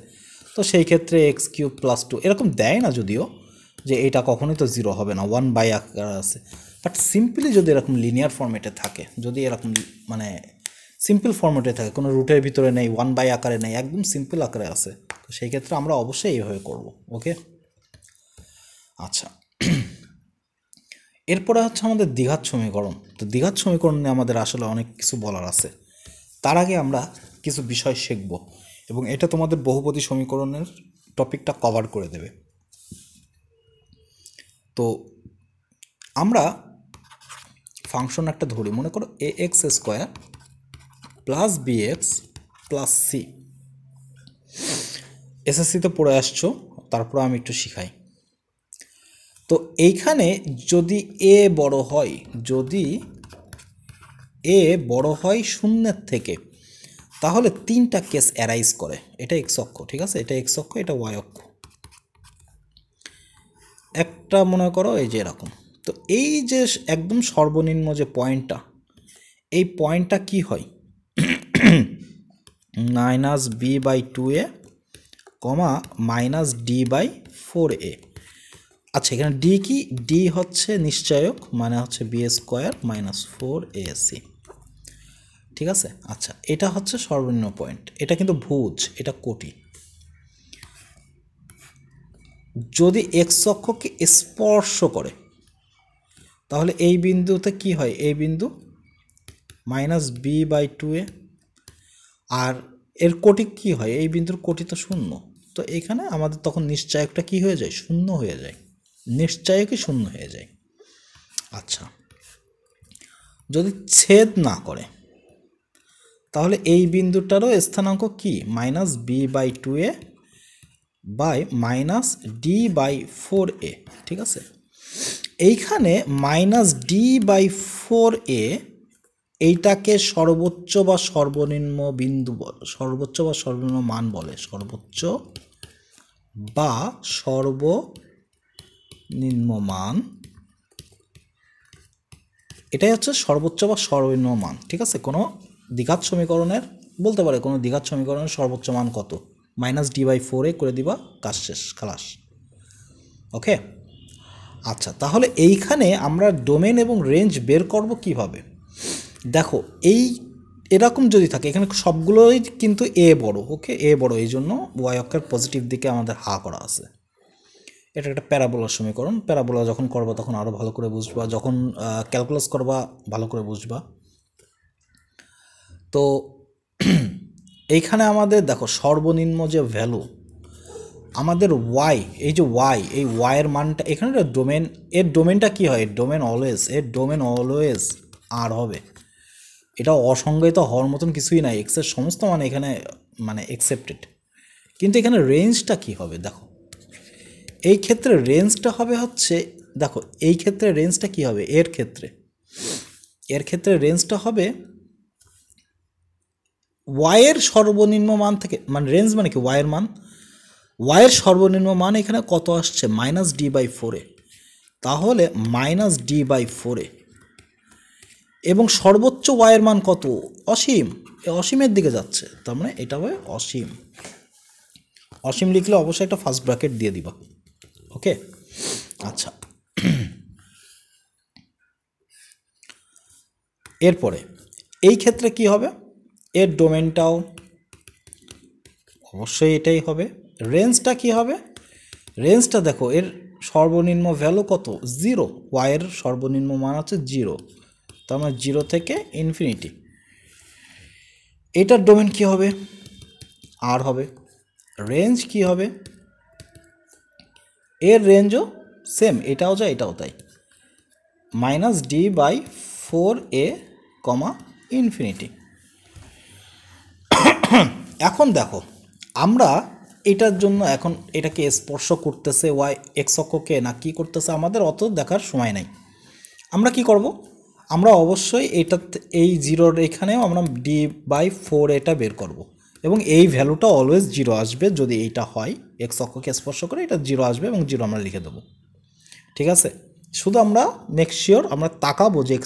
তো সেই ক্ষেত্রে x³ + 2 এরকম দেয় না যদিও, যে এটা কখনোই তো 0 হবে না, 1 আকার আছে, বাট সিম্পলি যদি এরকম লিনিয়ার ফর্মেটে থাকে, যদি এরকম মানে সিম্পল ফর্মেটে থাকে, কোনো রুটের ভিতরে নেই, 1/, আকারে নেই, একদম সিম্পল আকারে আছে, তো সেই ক্ষেত্রে আমরা অবশ্যই এইভাবে করব। ওকে, আচ্ছা। এরপরে হচ্ছে আমাদের দ্বিঘাত সমীকরণ। তো দ্বিঘাত সমীকরণ নিয়ে আমাদের আসলে অনেক কিছু বলার আছে। তার আগে আমরা কিছু বিষয় শিখব এবং এটা তোমাদের বহুপদী সমীকরণের টপিকটা কভার করে দেবে। তো আমরা ফাংশন একটা ধরি, মনে করো ax² plus bx plus C. এসএসসিতে পড়ে আসছো, তারপর আমি একটু শিখাই। তো এইখানে যদি এ বড় হয়, যদি এ বড় হয় শূন্যের থেকে, তাহলে তিনটা কেস অ্যারাইজ করে। এটা এক্স অক্ষ, ঠিক আছে, এটা এক্স অক্ষ, এটা ওয়াই অক্ষ। একটা মনে করো এই যে এরকম। তো এই যে একদম সর্বনিম্ন যে পয়েন্টটা, এই পয়েন্টটা কি হয়, -b/2a, -d/4a। আচ্ছা, এখানে ডি কি? ডি হচ্ছে নিশ্চয়ক, মানে হচ্ছে b² - 4ac, ঠিক আছে। আচ্ছা, এটা হচ্ছে সর্বনিম্ন পয়েন্ট, এটা কিন্তু ভুজ, এটা কোটি। যদি এক্স অক্ষকে স্পর্শ করে, তাহলে এই বিন্দুতে কি হয়, এই বিন্দু -b/2a, আর এর কোটি কি হয়, এই বিন্দুর কোটি তো শূন্য। তো এখানে আমাদের তখন নিশ্চয়কটা কি হয়ে যায়, শূন্য হয়ে যায়, নিশ্চয়কই শূন্য হয়ে যায়। আচ্ছা, যদি ছেদ না করে, তাহলে এই বিন্দুটারও স্থানাঙ্ক কি, -b/2a বাই -d/4a, ঠিক আছে। এইখানে -d/4a এইটাকে সর্বোচ্চ বা সর্বনিম্ন বিন্দু বলে, সর্বোচ্চ বা সর্বনিম্ন মান বলে, সর্বোচ্চ বা সর্বনিম্ন মান, এটাই হচ্ছে সর্বোচ্চ বা সর্বনিম্ন মান, ঠিক আছে। কোনো দ্বিঘাত সমীকরণের বলতে পারে, কোনো দ্বিঘাত সমীকরণের সর্বোচ্চ মান কত, -d/4a করে দিবা, কাজ শেষ, খালাস। ওকে, আচ্ছা, তাহলে এইখানে আমরা ডোমেন এবং রেঞ্জ বের করব কিভাবে? দেখো, এই এরকম যদি থাকে, এখানে সবগুলোই কিন্তু এ বড়, ওকে, এ বড়, এই জন্য ওয়াই অক্ষের পজিটিভ দিকে আমাদের হা করা আছে। এটা একটা প্যারাবোলার সমীকরণ, প্যারাবোলা যখন করবা তখন আরও ভালো করে বুঝবা, যখন ক্যালকুলাস করবা ভালো করে বুঝবা। তো এইখানে আমাদের দেখো সর্বনিম্ন যে ভ্যালু আমাদের ওয়াই, এই যে ওয়াই, এই ওয়াইয়ের মানটা এখানে ডোমেন, এর ডোমেনটা কি হয়, এর ডোমেন অলওয়েজ আর হবে। এটা অসংজ্ঞায়িত হওয়ার মতন কিছুই নাই, এক্সের সমস্ত মানে এখানে মানে অ্যাকসেপ্টেড। কিন্তু এখানে রেঞ্জটা কি হবে, দেখো এই ক্ষেত্রে রেঞ্জটা হবে হচ্ছে, দেখো এই ক্ষেত্রে রেঞ্জটা কি হবে, এর ক্ষেত্রে রেঞ্জটা হবে ওয়াইয়ের সর্বনিম্ন মান থেকে, মানে রেঞ্জ মানে কি, ওয়াইয়ের মান, ওয়াইয়ের সর্বনিম্ন মান এখানে কত আসছে, -d/4a, তাহলে -d/4a, এবং সর্বোচ্চ ওয়াইয়ের মান কত, অসীম, অসীমের দিকে যাচ্ছে, তার মানে এটা হবে অসীম। অসীম লিখলে অবশ্যই একটা ফার্স্ট ব্র্যাকেট দিয়ে দিবা, ওকে। আচ্ছা, এরপরে এই ক্ষেত্রে কি হবে, এর ডোমেনটাও অবশ্যই এটাই হবে। রেঞ্জটা কি হবে, রেঞ্জটা দেখো এর সর্বনিম্ন ভ্যালু কত, 0, ওয়াইয়ের সর্বনিম্ন মান আছে 0, তার মানে 0 থেকে ইনফিনিটি। এটার ডোমেন কি হবে, আর হবে। রেঞ্জ কি হবে, এর রেঞ্জও সেম, এটাও যায় এটাও তাই, -d/4a, ইনফিনিটি। এখন দেখো আমরা এটার জন্য এখন এটাকে স্পর্শ করতেছে ওয়াই এক্স অক্ষকে না কি করতেছে, আমাদের অত দেখার সময় নাই। আমরা কি করব, আমরা অবশ্যই এটা, এই জিরোর এখানেও আমরা d/4 এটা বের করব, এবং এই ভ্যালুটা অলওয়েজ 0 আসবে, যদি এইটা হয় এক্স অক্ষকে স্পর্শ করে এটা 0 আসবে, এবং 0 আমরা লিখে দেবো, ঠিক আছে। শুধু আমরা মেক শিওর আমরা তাকাবো যে x²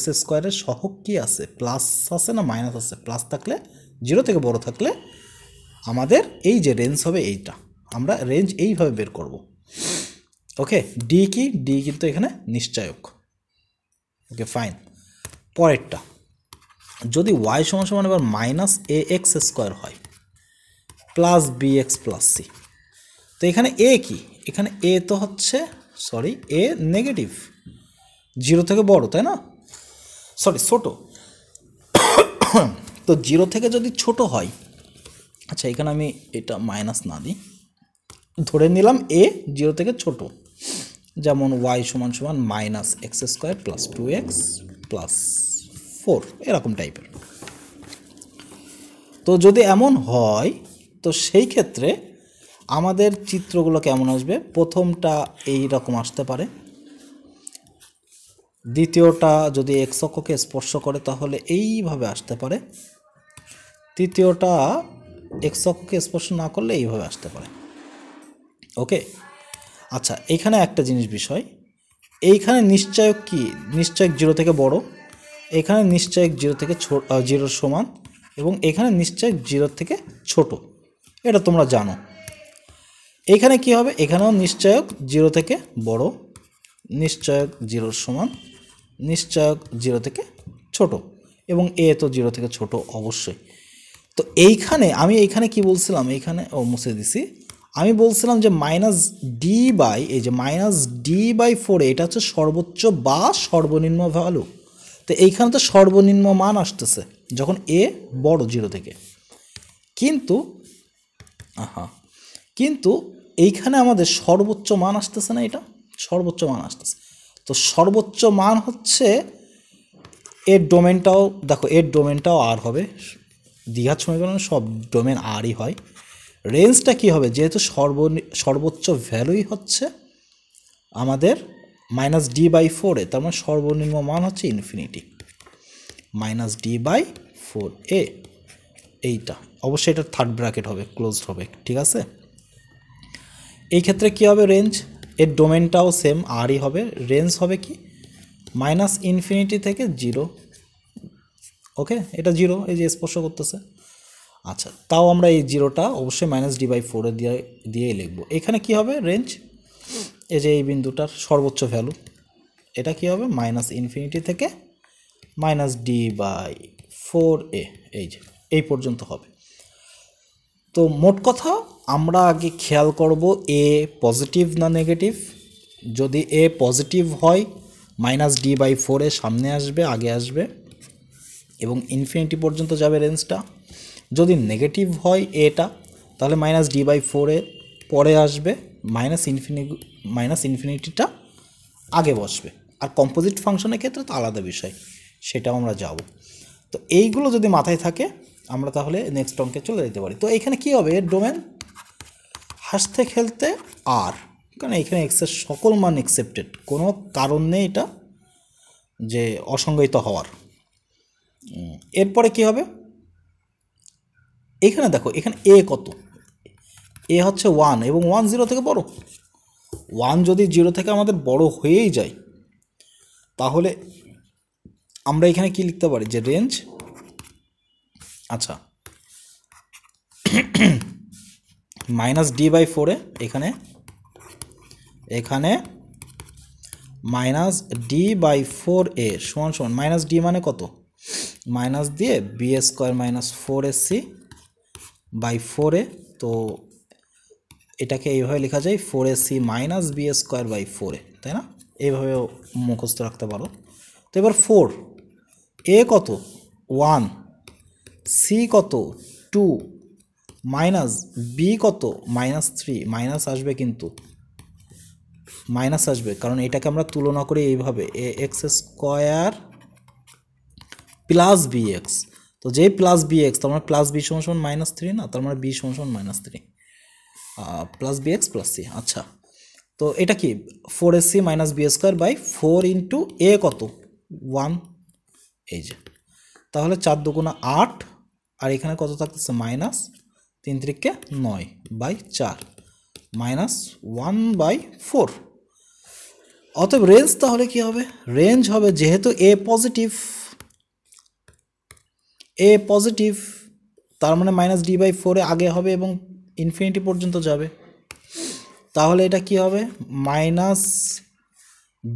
সহগ কি আছে, প্লাস আছে না মাইনাস আছে, প্লাস থাকলে 0 থেকে বড় থাকলে আমাদের এই যে রেঞ্জ হবে এইটা, আমরা রেঞ্জ এইভাবে বের করব, ওকে। ডি কি, ডি কিন্তু এখানে নিশ্চয়ক, ওকে ফাইন। পরেরটা, যদি ওয়াই সমান সমান এবার মাইনাস এ এক্স স্কোয়ার হয় plus B X plus C, তো এখানে এ কি, এখানে এ তো হচ্ছে সরি এ নেগেটিভ, জিরো থেকে বড় তাই না, সরি ছোট। তো জিরো থেকে যদি ছোট হয়, আচ্ছা এখানে আমি এটা মাইনাস না দিই, ধরে নিলাম এ জিরো থেকে ছোট, যেমন ওয়াই সমান সমান minus X square plus 2x plus 4 এরকম টাইপের। তো যদি এমন হয় তো সেই ক্ষেত্রে আমাদের চিত্রগুলো কেমন আসবে, প্রথমটা এই রকম আসতে পারে, দ্বিতীয়টা যদি এক্স অক্ষকে স্পর্শ করে তাহলে এইভাবে আসতে পারে, তৃতীয়টা এক্স অক্ষকে স্পর্শ না করলে এইভাবে আসতে পারে। ওকে, আচ্ছা এইখানে একটা জিনিস বিষয়, এইখানে নিশ্চয়ক কি, নিশ্চয়ক জিরো থেকে বড়, এখানে নিশ্চয়ক জিরো থেকে জিরোর সমান, এবং এখানে নিশ্চয়ক জিরোর থেকে ছোট, এটা তোমরা জানো। এখানে কি হবে, এখানেও নিশ্চয়ক জিরো থেকে বড়, নিশ্চয়ক জিরোর সমান, নিশ্চয়ক জিরো থেকে ছোট, এবং এ তো জিরো থেকে ছোট অবশ্যই। তো এইখানে আমি এইখানে কি বলছিলাম, এইখানে মুছে দিছি, আমি বলছিলাম যে মাইনাস ডি বাই, এই যে মাইনাস ডি বাই 4, এটা হচ্ছে সর্বোচ্চ বা সর্বনিম্ন ভ্যালু। তো এইখানে তো সর্বনিম্ন মান আসতেছে যখন এ বড় জিরো থেকে, কিন্তু এইখানে আমাদের সর্বোচ্চ মান আসতেছে না, এটা সর্বোচ্চ মান আসতেছে। তো সর্বোচ্চ মান হচ্ছে এর ডোমেনটাও দেখো, এর ডোমেনটাও আর হবে, দ্বিঘাত সমীকরণে সব ডোমেন আরই হয়। রেঞ্জটা কি হবে, যেহেতু সর্বোচ্চ ভ্যালুই হচ্ছে আমাদের মাইনাস ডি বাই 4 তার মানে সর্বনিম্ন মান হচ্ছে ইনফিনিটি, মাইনাস ডি বাই 4 এইটা অবশ্যই এটা থার্ড ব্র্যাকেট হবে, ক্লোজড হবে, ঠিক আছে। এই ক্ষেত্রে কি হবে, রেঞ্জ, এর ডোমেনটাও সেম আরই হবে, রেঞ্জ হবে কি মাইনাস ইনফিনিটি থেকে জিরো। ওকে, এটা জিরো, এই যে স্পর্শ করতেছে। আচ্ছা, তাও আমরা এই জিরোটা অবশ্যই মাইনাস ডি বাই 4 দিয়েই লিখবো। এখানে কি হবে, রেঞ্জ, এই যে এই বিন্দুটার সর্বোচ্চ ভ্যালু, এটা কি হবে মাইনাস ইনফিনিটি থেকে মাইনাস ডি বাই 4a, এই যে এই পর্যন্ত হবে। তো মোট কথা আমরা আগে খেয়াল করব এ পজিটিভ না নেগেটিভ। যদি এ পজিটিভ হয় মাইনাস ডি বাই 4 সামনে আসবে, আগে আসবে, এবং ইনফিনিটি পর্যন্ত যাবে রেঞ্জটা। যদি নেগেটিভ হয় এটা, তাহলে মাইনাস ডি বাই 4 পরে আসবে, মাইনাস ইনফিনিটিটা আগে বসবে। আর কম্পোজিট ফাংশনের ক্ষেত্রে তো আলাদা বিষয়, সেটাও আমরা যাব। তো এইগুলো যদি মাথায় থাকে আমরা তাহলে নেক্সট অঙ্কে চলে যেতে পারি। তো এইখানে কি হবে, এর ডোমেন হাসতে খেলতে আর, কারণ এখানে এক্সের সকল মান অ্যাকসেপ্টেড, কোনো কারণ নেই এটা যে অসংজ্ঞায়িত হওয়ার। এরপরে কি হবে, এখানে দেখো, এখানে এ কত, এ হচ্ছে 1, এবং 1 জিরো থেকে বড়। 1 যদি জিরো থেকে আমাদের বড় হয়েই যায় তাহলে আমরা এখানে কি লিখতে পারি, যে রেঞ্জ, আচ্ছা মাইনাস ডি বাই 4 এখানে মাইনাস ডি বাই 4 সমান সমান, মাইনাস ডি মানে কত, মাইনাস দিয়ে B square minus 4ac by 4a। তো এটাকে এইভাবে লেখা যায় 4ac minus B square by 4a, তাই না, এইভাবেও মুখস্থ রাখতে পারো। তো এবার 4, এ কত 1, সি কত 2, মাইনাস বি কত মাইনাস 3, মাইনাস আসবে, কিন্তু মাইনাস আসবে কারণ এটাকে আমরা তুলনা করি এইভাবে, A X square plus B X. তো যেই প্লাস বি এক্স, তার মানে প্লাস বি সমান সমান মাইনাস 3 না, তার মানে বি সমান সমান minus 3 plus B X plus C. আচ্ছা, তো এটা কি 4ac minus B square by 4 into A কত 1, এই যে, তাহলে 4 দুগুণা 8, আর এখানে কত থাকতেছে মাইনাস 3 3কে 9 বাই 4 মাইনাস 1 বাই 4। অতএব রেঞ্জ তাহলে কি হবে, রেঞ্জ হবে, যেহেতু এ পজিটিভ তার মানে মাইনাস ডি বাই 4 আগে হবে এবং ইনফিনিটি পর্যন্ত যাবে। তাহলে এটা কি হবে, মাইনাস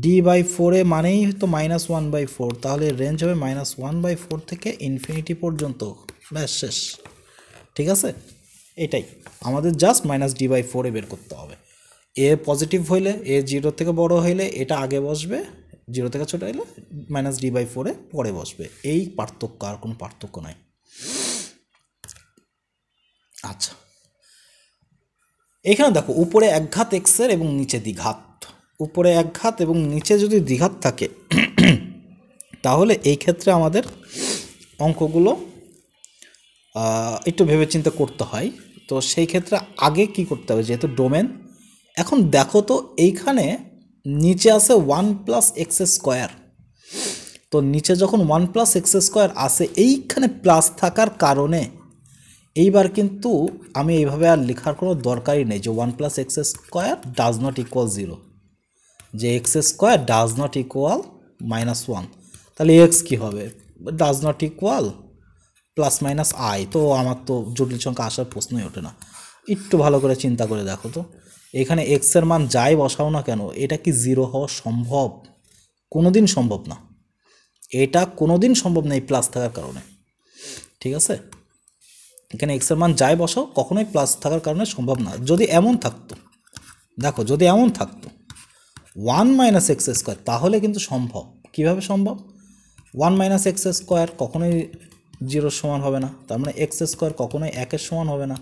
d/4 মানেই তো -1/4, তাহলে রেঞ্জ হবে -1/4 থেকে ইনফিনিটি পর্যন্ত, ব্যাস শেষ। ঠিক আছে, এটাই আমাদের জাস্ট -d/4 বের করতে হবে। এ পজিটিভ হইলে, এ 0 থেকে বড় হইলে এটা আগে বসবে, 0 থেকে ছোট হইলে -d/4 পরে বসবে, এই পার্থক্য, আর কোনো পার্থক্য নাই। আচ্ছা, এখানে দেখো উপরে একঘাত এক্সের এবং নিচে দ্বিঘাত, উপরে একঘাত এবং নিচে যদি দ্বিঘাত থাকে তাহলে এই ক্ষেত্রে আমাদের অঙ্কগুলো একটু ভেবেচিন্তে করতে হয়। তো সেই ক্ষেত্রে আগে কি করতে হবে, যেহেতু ডোমেন, এখন দেখো তো এইখানে নিচে আছে 1+x², তো নিচে যখন 1+x² আসে, এইখানে প্লাস থাকার কারণে এইবার কিন্তু আমি এইভাবে আর লেখার কোনো দরকারই নেই যে 1+x² ডাজ নট ইকুয়াল 0, যে x² ডাজ নট ইকুয়াল -1, তাহলে এক্স কী হবে, ডাজ নট ইকুয়াল +-i, তো আমার তো জটিল সংখ্যা আসার প্রশ্নই ওঠে না। একটু ভালো করে চিন্তা করে দেখো তো, এখানে এক্সের মান যাই বসাও না কেন, এটা কি 0 হওয়া সম্ভব? কোনোদিন সম্ভব না, এটা কোনোদিন সম্ভব না এই প্লাস থাকার কারণে। ঠিক আছে, এখানে এক্সের মান যাই বসাও কখনোই প্লাস থাকার কারণে সম্ভব না। যদি এমন থাকতো, দেখো যদি এমন থাকতো 1 - x², তাহলে কিন্তু সম্ভব। কিভাবে সম্ভব? 1 - x² কখনোই 0 সমান হবে না, তার মানে x² কখনোই 1-এর সমান হবে না,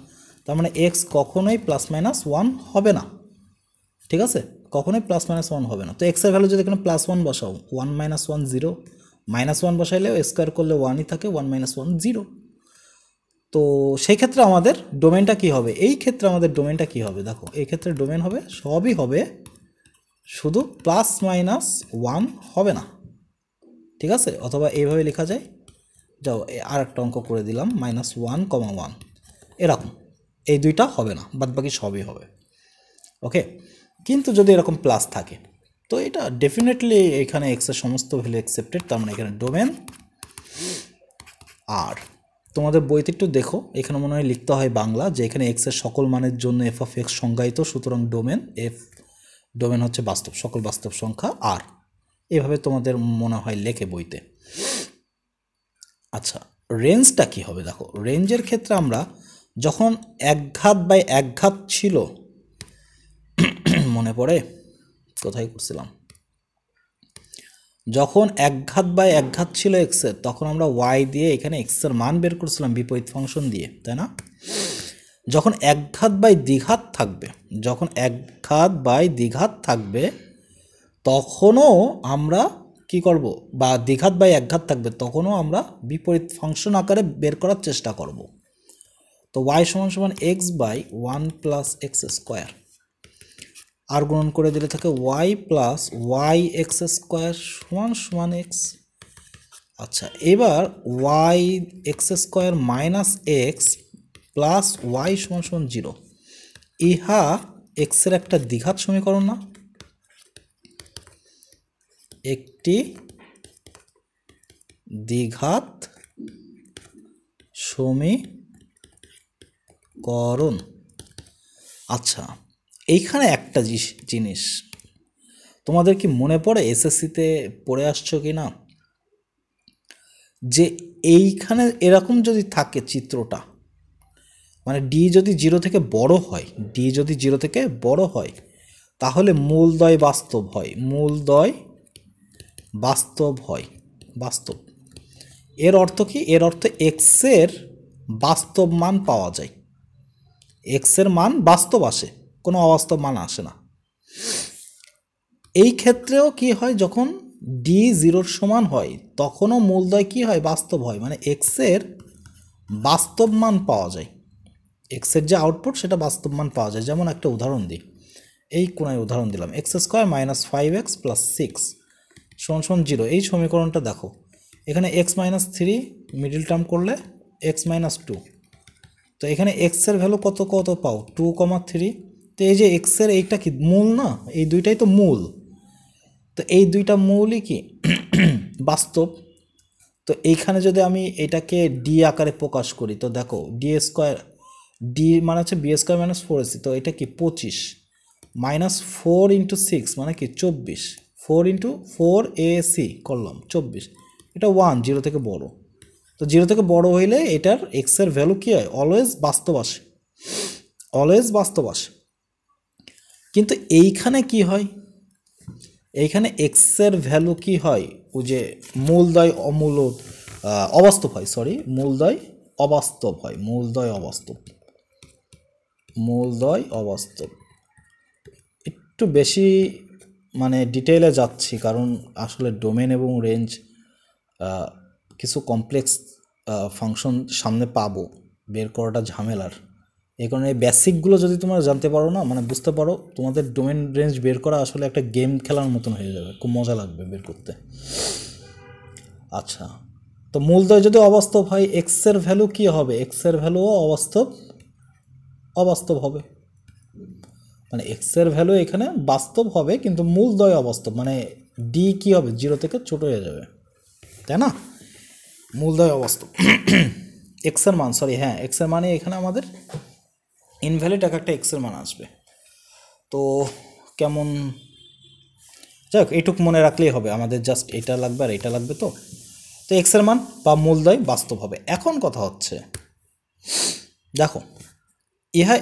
তার মানে x কখনোই +-1 হবে না। ঠিক আছে, কখনোই +-1 হবে না। তো এক্সের ভ্যালু যদি এখানে +1 বসাও, 1 - 1 0, -1 বসাইলেও স্কোয়ার করলে 1ই থাকে, 1 - 1 0। তো সেই ক্ষেত্রে আমাদের ডোমেনটা কি হবে, এই ক্ষেত্রে আমাদের ডোমেনটা কি হবে, দেখো এই ক্ষেত্রে ডোমেন হবে, সবই হবে, শুধু +-1 হবে না। ঠিক আছে, অথবা এইভাবে লেখা যায়, যাও আর একটা অঙ্ক করে দিলাম, -1, 1 এরকম, এই দুইটা হবে না, বাদবাকি সবই হবে। ওকে, কিন্তু যদি এরকম প্লাস থাকে তো এটা ডেফিনেটলি এখানে এক্সের সমস্ত ভ্যালু অ্যাকসেপ্টেড, তার মানে এখানে ডোমেন। আর তোমাদের বইতে একটু দেখো, এখানে মনে হয় লিখতে হয় বাংলা, যে এখানে এক্সের সকল মানের জন্য f(x) সংজ্ঞায়িত, সুতরাং ডোমেন ডোমেন হচ্ছে বাস্তব, সকল বাস্তব সংখ্যা আর, এভাবে তোমাদের মনে হয় লেখে বইতে। আচ্ছা, রেঞ্জটা কি হবে, দেখো রেঞ্জের ক্ষেত্রে আমরা যখন একঘাত ছিল, মনে পড়ে কোথায় করছিলাম, যখন একঘাত ছিল এক্সের, তখন আমরা ওয়াই দিয়ে এখানে এক্সের মান বের করছিলাম বিপরীত ফাংশন দিয়ে, তাই না? যখন দ্বিঘাত থাকবে, তখনও আমরা কি করব, বা একঘাত থাকবে তখনও আমরা বিপরীত ফাংশন আকারে বের করার চেষ্টা করব। তো y = x/1+x², আর গুণন করে দিলে থাকে y + yx² = x। আচ্ছা, এবার yx² - x + y = 0, ইহা এক্সের একটা দ্বিঘাত সমীকরণ না? একটি দ্বিঘাত সমীকরণ। আচ্ছা, এইখানে একটা জিনিস তোমাদের কি মনে পড়ে, এসএসসিতে পড়ে আসছো কি না, যে এইখানে এরকম যদি থাকে চিত্রটা, মানে ডি যদি 0 থেকে বড় হয়, তাহলে মূলদ্বয় বাস্তব হয়, এর অর্থ কি? এর অর্থ এক্সের বাস্তব মান পাওয়া যায়, এক্সের মান বাস্তব আসে, কোনো অবাস্তব মান আসে না। এই ক্ষেত্রেও কি হয়, যখন ডি 0-র সমান হয় তখনও মূলদ্বয় কি হয়, বাস্তব হয়, মানে এক্সের বাস্তব মান পাওয়া যায়, এক্সের যে আউটপুট সেটা বাস্তব মান পাওয়া যায়। যেমন একটা উদাহরণ দিই, এই কোনায় উদাহরণ দিলাম, x² - 5x + 6 = 0, এই সমীকরণটা দেখো, এখানে x - 3 মিডল টার্ম করলে x - 2, তো এখানে এক্সের ভ্যালু কত পাও, 2,3। তো এই যে এক্সের এইটা কি মূল না, এই দুইটাই তো মূল, তো এই দুইটা মূলই কি বাস্তব। তো এইখানে যদি আমি এটাকে ডি আকারে প্রকাশ করি, তো দেখো ডি মানে হচ্ছে b² - 4ac, তো এটা কি 25 -4 × 6 মানে কি 24, 4 × 4ac করলাম 24, এটা 1 0 থেকে বড়। তো 0 থেকে বড় হইলে এটার এক্সের ভ্যালু কী হয়? অলওয়েজ বাস্তব আসে, অলওয়েজ বাস্তব আসে। কিন্তু এইখানে কি হয়? এইখানে এক্সের ভ্যালু কি হয়? ওই যে মূলদয় অবাস্তব হয়, সরি, মূলদয় অবাস্তব হয়, মূলদয় অবাস্তব। একটু বেশি মানে ডিটেইলে যাচ্ছি, কারণ আসলে ডোমেন এবং রেঞ্জ কিছু কমপ্লেক্স ফাংশন সামনে পাবো, বের করাটা ঝামেলার। এই কারণে বেসিকগুলো যদি তোমরা জানতে পারো না, মানে বুঝতে পারো, তোমাদের ডোমেন রেঞ্জ বের করা আসলে একটা গেম খেলার মতন হয়ে যাবে, খুব মজা লাগবে বের করতে। আচ্ছা, তো মূলদয় যদি অবাস্তব হয়, এক্সের ভ্যালু কি হবে? এক্সের ভ্যালুও অবাস্তব হবে, মানে এক্সের ভ্যালু এখানে বাস্তব হবে কিন্তু মূলদয় অবাস্তব, মানে ডি কি হবে? 0 থেকে ছোট হয়ে যাবে, তাই না? মূলদয় অবাস্তব। এক্সের মান, সরি, হ্যাঁ, এক্সের মানে এখানে আমাদের ইনভ্যালিড একটা এক্সের মান আসবে। তো কেমন, যাক, এইটুক মনে রাখলেই হবে আমাদের, জাস্ট এটা লাগবে আর এটা লাগবে। তো এক্সের মান বা মূলদয় বাস্তব হবে। এখন কথা হচ্ছে, দেখো, ইহা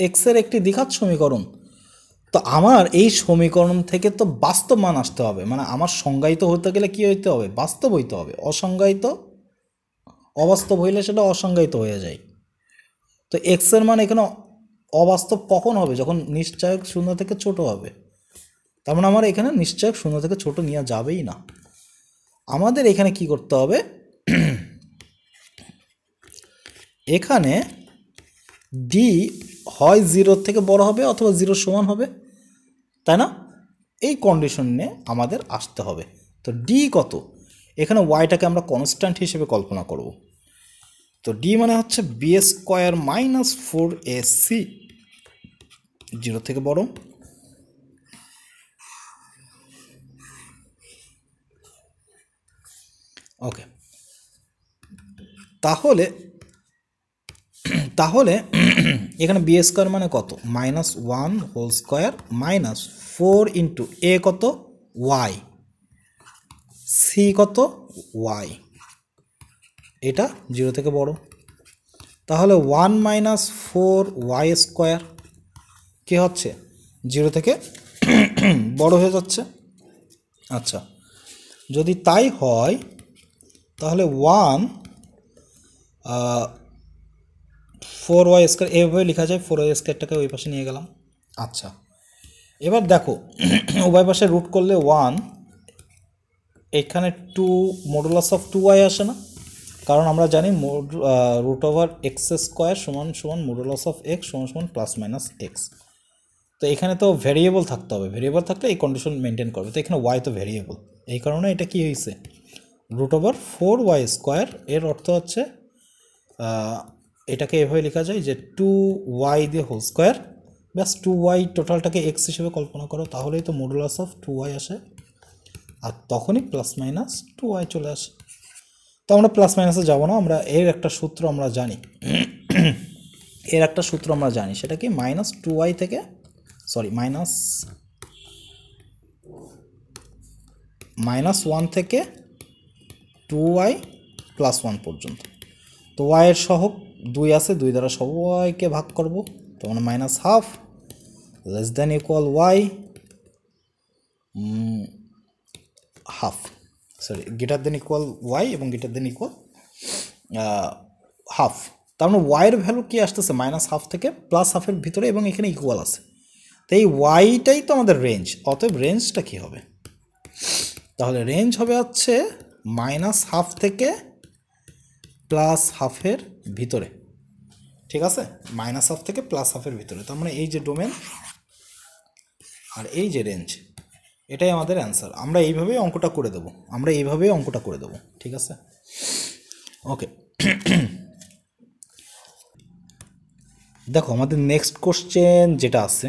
এক্সের একটি দ্বিঘাত সমীকরণ। তো আমার এই সমীকরণ থেকে তো বাস্তব মান আসতে হবে, মানে আমার সংজ্ঞায়িত হতে গেলে কি হইতে হবে? বাস্তব হইতে হবে। অসংজ্ঞায়িত, অবাস্তব হইলে সেটা অসংজ্ঞায়িত হয়ে যায়। তো এক্সের মান এখানে অবাস্তব কখন হবে? যখন নিশ্চয়ক 0 থেকে ছোট হবে। তার মানে আমার এখানে নিশ্চয়ক 0 থেকে ছোট নেওয়া যাবেই না। আমাদের এখানে কি করতে হবে? এখানে ডি হয় 0 থেকে বড় হবে অথবা 0 সমান হবে, তাই না? এই কন্ডিশনে আমাদের আসতে হবে। তো ডি কত? এখানে ওয়াইটাকে আমরা কনস্ট্যান্ট হিসেবে কল্পনা করব। তো ডি মানে হচ্ছে b² - 4ac, 0 থেকে বড়। ওকে, তাহলে এখানে b² মানে কত? -1² - 4 × a কত? y, c কত? y, এটা 0 থেকে বড়। তাহলে 1 - 4y² কি হচ্ছে? 0 থেকে বড় হয়ে যাচ্ছে। আচ্ছা, যদি তাই হয় তাহলে 1 4y² এভাবে লেখা যায়, 4y²টাকে ওই পাশে নিয়ে গেলাম। আচ্ছা, এবার দেখো, উভয় পাশে রুট করলে 1, এখানে 2 মডুলাস অফ 2y আসে না? কারণ আমরা জানি √(x² = modulus of x = ±x। তো এখানে তো ভেরিয়েবল থাকতে হবে, ভেরিয়েবল থাকলে এই কন্ডিশন মেনটেন করবে। তো এখানে y তো ভেরিয়েবল, এই কারণে এটা কি হয়েছে? √4y²। এর অর্থ হচ্ছে এটাকে এভাবে লেখা যায় যে 2y দিয়ে হোল স্কোয়ার, ব্যাস 2y টোটালটাকে x হিসেবে কল্পনা করো, তাহলেই তো মডুলাস অফ 2y আসে, আর তখনই ±2y চলে আসে। তো আমরা প্লাস মাইনাসে যাবো না, আমরা এর একটা সূত্র আমরা জানি, সেটা কি? -2y থেকে, সরি, -1 থেকে 2y + 1 পর্যন্ত। তো y এর সহগ 2 আছে, 2 দ্বারা সবাইকে ভাগ করব, তো মানে -1/2 <= y, হাফ, সরি, <= y এবং হাফ। তার মানে y এর ভ্যালু কি আসতেছে? -1/2 থেকে +1/2 ভিতরে, এবং এখানে ইকুয়াল আছে। তো এই ওয়াইটাই তো আমাদের রেঞ্জ। অতএব রেঞ্জটা কি হবে? তাহলে রেঞ্জ হবে হচ্ছে -1/2 থেকে +1/2 ভিতরে, ঠিক আছে? -1/2 থেকে +1/2 ভিতরে। তার মানে এই যে ডোমেন আর এই যে রেঞ্জ, এটাই আমাদের অ্যান্সার। আমরা এইভাবেই অঙ্কটা করে দেবো, ঠিক আছে? ওকে, দেখো, আমাদের নেক্সট কোশ্চেন যেটা আছে,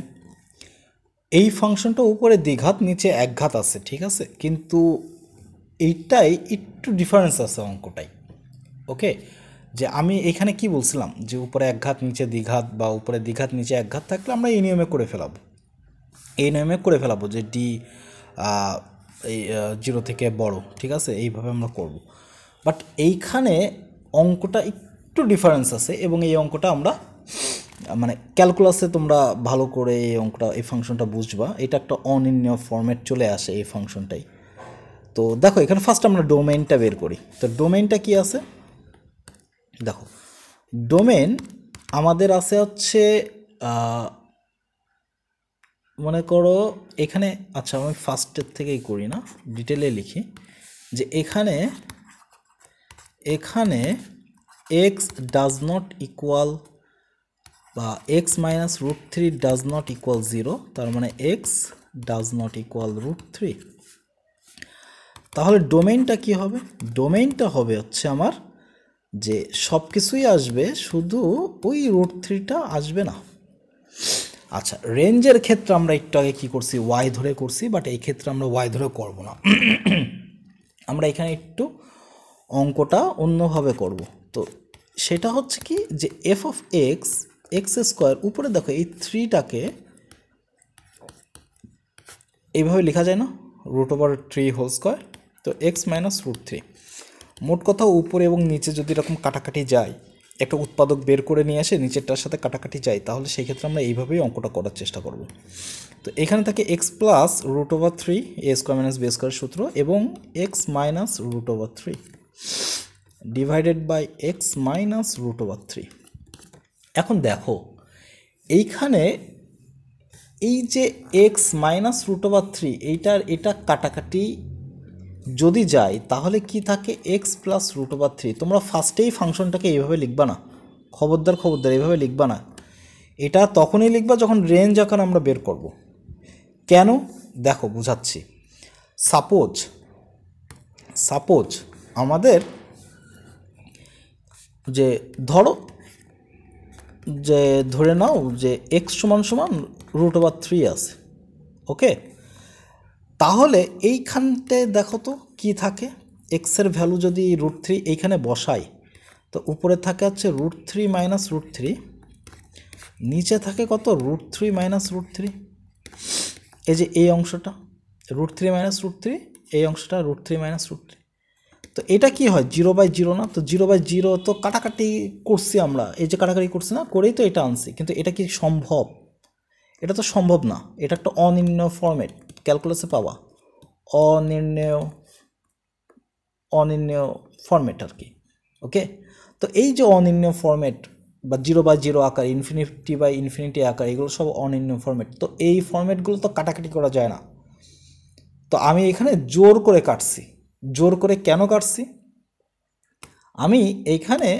এই ফাংশনটা উপরে দ্বিঘাত নিচে একঘাত আছে, ঠিক আছে? কিন্তু এইটাই একটু ডিফারেন্স আছে অঙ্কটাই। ওকে, যে আমি এখানে কি বলছিলাম যে উপরে একঘাত নিচে দ্বিঘাত, বা উপরে দ্বিঘাত নিচে একঘাত থাকলে আমরা এই নিয়মে করে ফেলাবো, যে ডি এই 0 থেকে বড়, ঠিক আছে, এইভাবে আমরা করব। বাট এইখানে অঙ্কটা একটু ডিফারেন্স আছে, এবং এই অঙ্কটা আমরা মানে ক্যালকুলাসে তোমরা ভালো করে এই অঙ্কটা, এই ফাংশনটা বুঝবা। এটা একটা অনির্ণয় ফরম্যাট চলে আসে এই ফাংশনটাই। তো দেখো এখানে ফার্স্ট আমরা ডোমেইনটা বের করি। তো ডোমেইনটা কি আছে দেখো, ডোমেইন আমাদের আছে হচ্ছে মনে করো এখানে, আচ্ছা আমি ফার্স্টের থেকেই করি না, ডিটেলে লিখি যে এখানে এক্স ডাজ নট ইকুয়াল বা X minus root three does not equal 0, তার মানে X does not equal root three. তাহলে ডোমেইনটা কি হবে? ডোমেইনটা হবে হচ্ছে আমার যে সব কিছুই আসবে, শুধু ওই রুট থ্রিটা আসবে না। আচ্ছা, রেঞ্জের ক্ষেত্রে আমরা একটু আগে কী করছি, ওয়াই ধরে করছি, বাট এই ক্ষেত্রে আমরা ওয়াই ধরে করব না। আমরা এখানে একটু অঙ্কটা অন্যভাবে করব। তো সেটা হচ্ছে কি যে F of X X square, উপরে দেখো এই থ্রিটাকে এইভাবে লেখা যায় না, root over three whole square. তো এক্স মাইনাস রুট থ্রি, মোট কথা উপরে এবং নিচে যদি এরকম কাটাকাটি যায়, একটা উৎপাদক বের করে নিয়ে এসে নিচেরটার সাথে কাটাকাটি যায়, তাহলে সেই ক্ষেত্রে আমরা এইভাবেই অঙ্কটা করার চেষ্টা করব। তো এখানে থাকে X plus root over three A square minus B square সূত্র, এবং X minus root over three divided by X minus root over three. এখন দেখো এইখানে এই যে X minus root over three, এটা কাটাকাটি যদি যায় তাহলে কি থাকে, X plus root over three. তোমরা ফার্স্টেই ফাংশনটাকে এইভাবে লিখবা না, খবরদার এইভাবে লিখবা না। এটা তখনই লিখবা যখন রেঞ্জ আকার আমরা বের করব। কেন দেখো বুঝাচ্ছি। সাপোজ আমাদের যে ধরে নাও যে এক্স সমান সমান রুট ওভার থ্রি আছে, ওকে। তাহলে এইখানতে দেখো তো কি থাকে, এক্সের ভ্যালু যদি রুট থ্রি এইখানে বসাই, তো উপরে থাকে হচ্ছে root three minus root three, নিচে থাকে কত, root three minus root three. এই যে এই অংশটা root three minus root three, এই অংশটা root three minus root three. তো এটা কি হয়, 0/0 না? তো 0/0 তো কাটাকাটি করছি আমরা, এই যে কাটাকাটি করছি না, করেই তো এটা আনছি। কিন্তু এটা কি সম্ভব? এটা তো সম্ভব না, এটা একটা অনির্ণয় ফরম্যাট, ক্যালকুলাসে পাবা অনির্ণয় ফরম্যাট আর কি, ওকে। তো এই যে অনির্ণয় ফরম্যাট বা 0/0 আকার, ইনফিনিটি আকার, এগুলো সব অনির্ণয় ফরম্যাট। তো এই ফরম্যাটগুলো তো কাটাকাটি করা যায় না। তো আমি এখানে জোর করে কাটছি। জোর করে কেন কাটছি? আমি এইখানে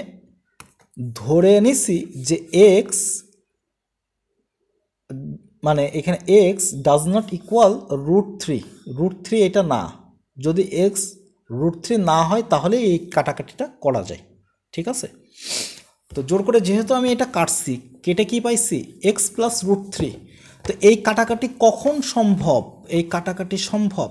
ধরে নিছি যে এক্স, মানে এখানে X does not equal root three, এটা না। যদি এক্স রুট থ্রি না হয় তাহলে এই কাটাকাটিটা করা যায়, ঠিক আছে। তো জোর করে যেহেতু আমি এটা কাটছি, কেটে কি পাইছি, এক্স প্লাস রুট থ্রি। তো এই কাটাকাটি কখন সম্ভব? এই কাটাকাটি সম্ভব